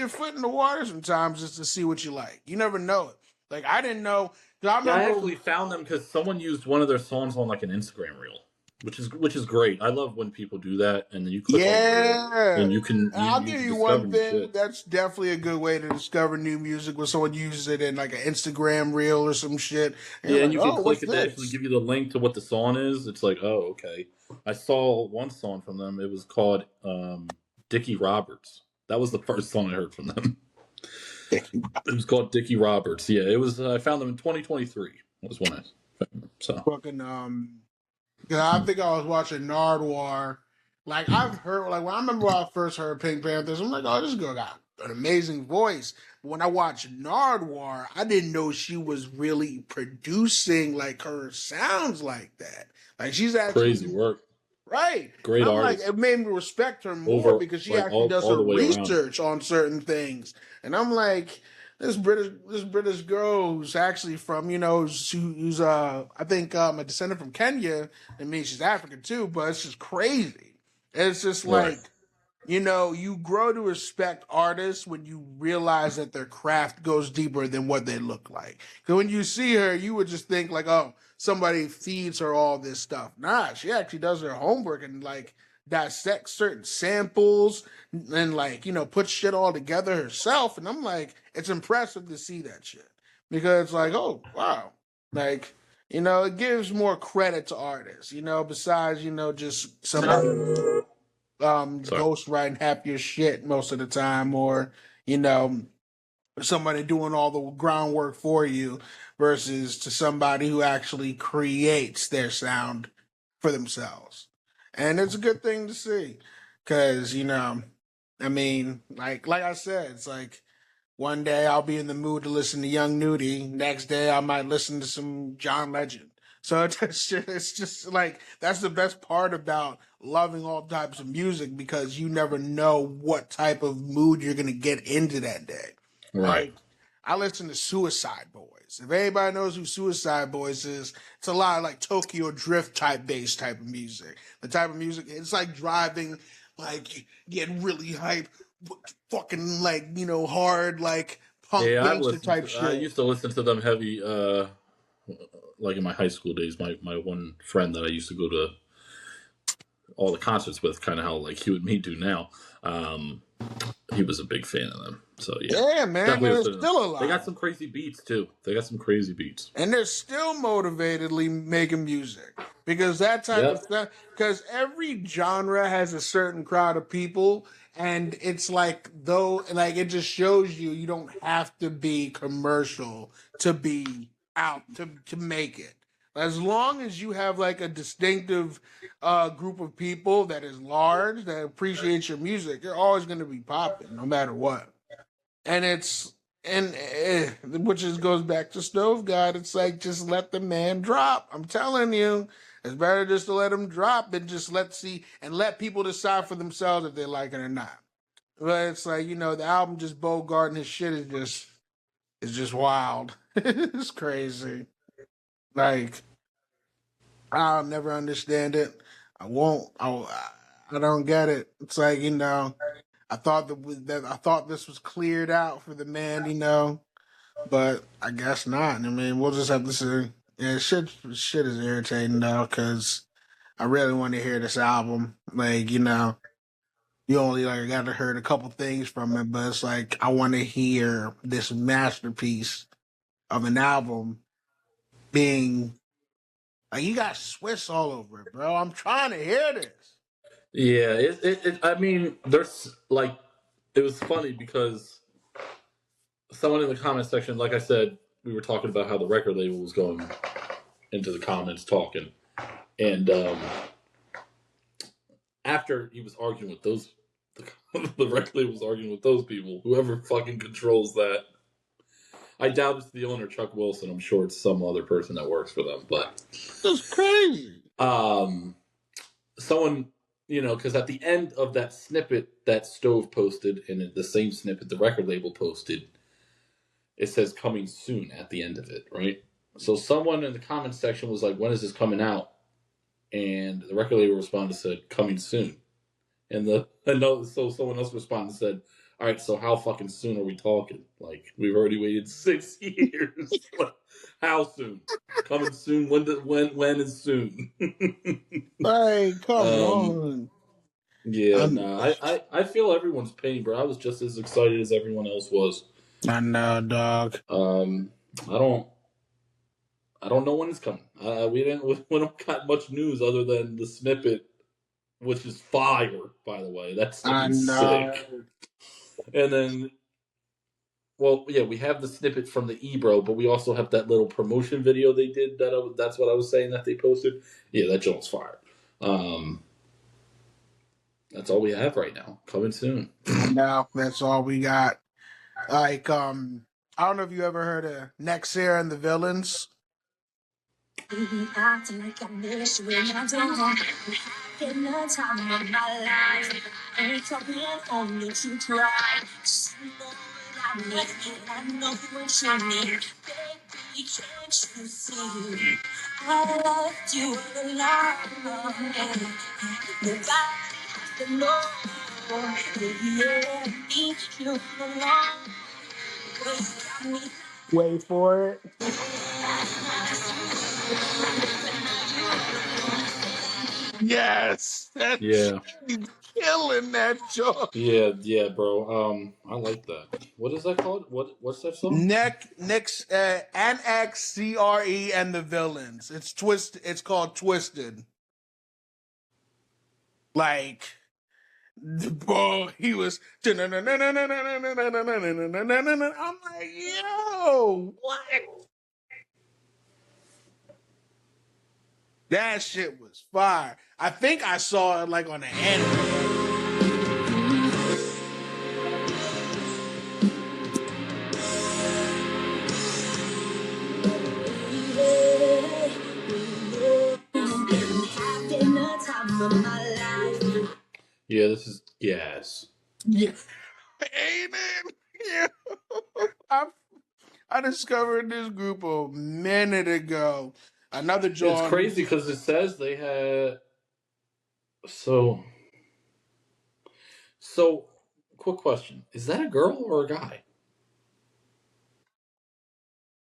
foot in the water sometimes just to see what you like. You never know it. I didn't know. I actually found them because someone used one of their songs on an Instagram reel, which is great. I love when people do that, and then you click on the reel, and you can. I'll give you one thing. That's definitely a good way to discover new music when someone uses it in an Instagram reel or some shit. And and you can click it to actually give you the link to what the song is. It's oh, okay. I saw one song from them. It was called Dickie Roberts. That was the first song I heard from them. It was called Dickie Roberts. Yeah, it was. I found them in 2023. Was when I found them. So fucking I think I was watching Nardwuar. I've heard when I remember when I first heard Pink Panthers, I'm oh, this girl got an amazing voice. But when I watched Nardwuar, I didn't know she was really producing her sounds like that. She's actually crazy work. Right. Great artist. It made me respect her more because she actually does her research on certain things. And I'm this British girl who's actually from, who's I think a descendant from Kenya. I mean, she's African too, but it's just crazy. It's just you grow to respect artists when you realize that their craft goes deeper than what they look like. Because when you see her, you would just think oh, somebody feeds her all this stuff. Nah, she actually does her homework and dissects certain samples and puts shit all together herself. And I'm it's impressive to see that shit because oh wow, it gives more credit to artists. Besides just somebody ghostwriting half your shit most of the time, or somebody doing all the groundwork for you versus to somebody who actually creates their sound for themselves. And it's a good thing to see because, I mean, like I said, it's One day I'll be in the mood to listen to Young Nudie. Next day I might listen to some John Legend. So it's just like, that's the best part about loving all types of music, because you never know what type of mood you're going to get into that day. Right. Like, I listen to Suicide Boys. If anybody knows who Suicide Boys is, it's a lot of like Tokyo Drift type bass type of music. The type of music, it's like driving, like getting really hype, fucking like, you know, hard, like punk gangster type shit. I used to listen to them heavy, like in my high school days. My one friend that I used to go to all the concerts with, kind of how like you and me do now. He was a big fan of them. So yeah, man, they're still alive. They got some crazy beats too. And they're still motivatedly making music, because that type of stuff. Because every genre has a certain crowd of people, and it's like, though, like, it just shows you don't have to be commercial to be out to make it. As long as you have like a distinctive group of people that is large, that appreciates your music, you're always going to be popping, no matter what. And which goes back to Stove God. It's like, just let the man drop. I'm telling you, it's better just to let him drop than just let people decide for themselves if they like it or not. But it's like, you know, the album just Bogart and his shit is just wild. It's crazy. Like, I'll never understand it. I won't. I don't get it. It's like, you know, I thought this was cleared out for the man, you know, but I guess not. I mean, we'll just have to see. Yeah, shit is irritating though, because I really want to hear this album. Like, you know, you only like got to hear a couple things from it, but it's like, I want to hear this masterpiece of an album being like, you got Swiss all over it, bro. I'm trying to hear this. Yeah, I mean, there's like, it was funny because someone in the comment section, like I said, we were talking about how the record label was going into the comments talking, and after he was arguing with those, the record label was arguing with those people, whoever fucking controls that. I doubt it's the owner, Chuck Wilson. I'm sure it's some other person that works for them, but that's crazy. Someone, you know, because at the end of that snippet that Stove posted, and the same snippet the record label posted, it says coming soon at the end of it, right? So someone in the comment section was like, when is this coming out? And the record label responded, said, coming soon. So someone else responded and said, all right, so how fucking soon are we talking? Like, we've already waited 6 years. How soon? Coming soon? When is soon? Hey, come on. Yeah, I feel everyone's pain, bro. I was just as excited as everyone else was. I know, dog. I don't know when it's coming. We don't got much news other than the snippet, which is fire, by the way. That's sick. And then, well, yeah, we have the snippet from the Ebro, but we also have that little promotion video they did. That's what I was saying that they posted. Yeah, that joint's fire. That's all we have right now. Coming soon. No, that's all we got. Like, I don't know if you ever heard of Nexer and the Villains. In the time of my life, ain't coming home to try. Just know that I know what you need. Baby, can't you see? I left you alone. Nobody has to know. Yeah, me, you alone. Wait for it. Yes, that's killing that joke. Yeah, bro. I like that. What is that called? What's that song? NXCRE and the Villains. It's called Twisted. Like, bro, he was. I'm like, yo, what? That shit was fire. I think I saw it like on the anime. Yeah, this is yes. Yeah, ain't it? Yeah, I discovered this group a minute ago. Another John. It's crazy because it says they had so. Quick question: is that a girl or a guy?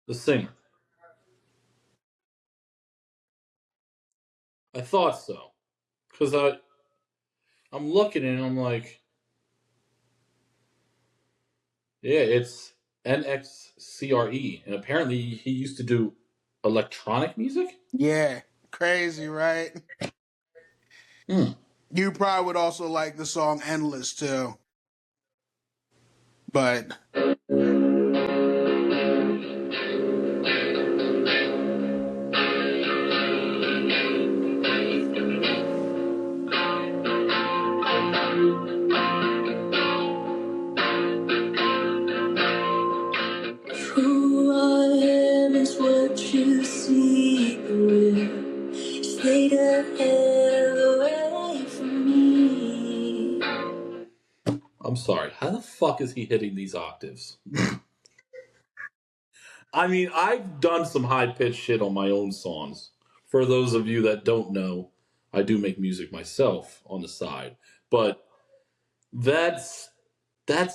The singer. I thought so because I'm looking and I'm like, yeah, it's NXCRE, and apparently he used to do electronic music. Yeah, crazy, right? You probably would also like the song "Endless" too, but. Who I am is what you see through. Stay the hell away from me. I'm sorry. How the fuck is he hitting these octaves? I mean, I've done some high pitched shit on my own songs. For those of you that don't know, I do make music myself on the side, but that's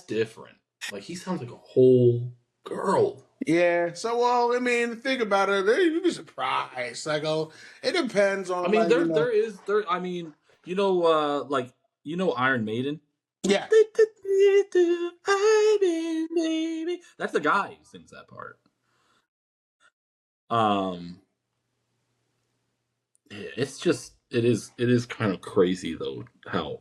different. Like he sounds like a whole girl. Yeah. So, well, I mean, think about it. You'd be surprised. Like, it depends on. I mean, like, I mean, like Iron Maiden. Yeah. Iron Maiden. That's the guy who sings that part. It's just it is kind of crazy though how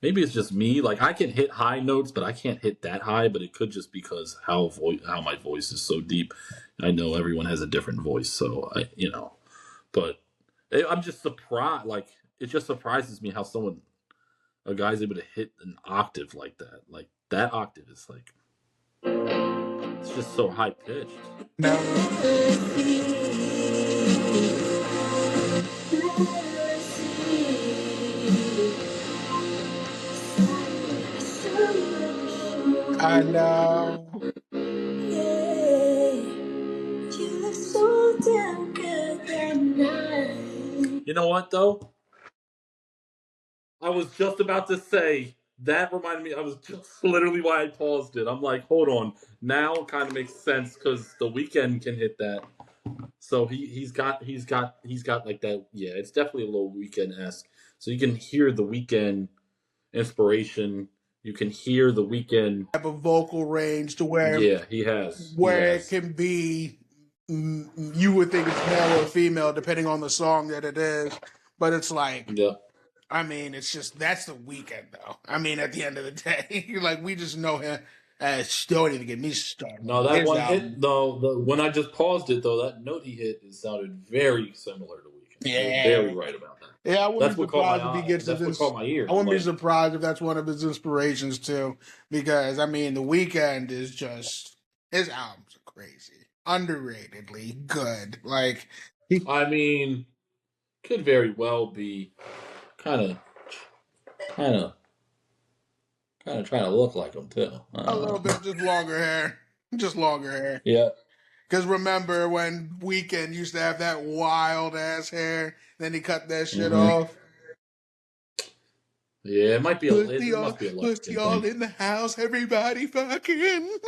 maybe it's just me, like I can hit high notes but I can't hit that high, but it could just because how my voice is so deep. I know everyone has a different voice, so but I'm just surprised, like it just surprises me how a guy's able to hit an octave like that. Like that octave is like it's just so high pitched. No. I know. You look so damn good that night. You know what though? I was just about to say that reminded me. I was just literally why I paused it. I'm like, hold on. Now it kind of makes sense because The Weeknd can hit that. So he's got like that. Yeah, it's definitely a little Weeknd-esque. So you can hear The Weeknd inspiration. You can hear The Weeknd type of vocal range to where he has it can be. You would think it's male or female depending on the song that it is, but it's like. Yeah. I mean, it's just that's The Weeknd, though. I mean, at the end of the day, like we just know him. Don't even get me started. No, that one hit. No, when I just paused it though, that note he hit it sounded very similar to Weeknd. Yeah, very right about that. Yeah, I wouldn't be surprised if he gets that's what caught my ear. I wouldn't be surprised if that's one of his inspirations too, because I mean, The Weeknd is just his albums are crazy, underratedly good. Like, I mean, could very well be kind of trying to look like him too. A little bit, just longer hair. Yeah. Because remember when Weeknd used to have that wild ass hair, then he cut that shit off. Yeah, it might be it must be a pussy all in the house, everybody fucking.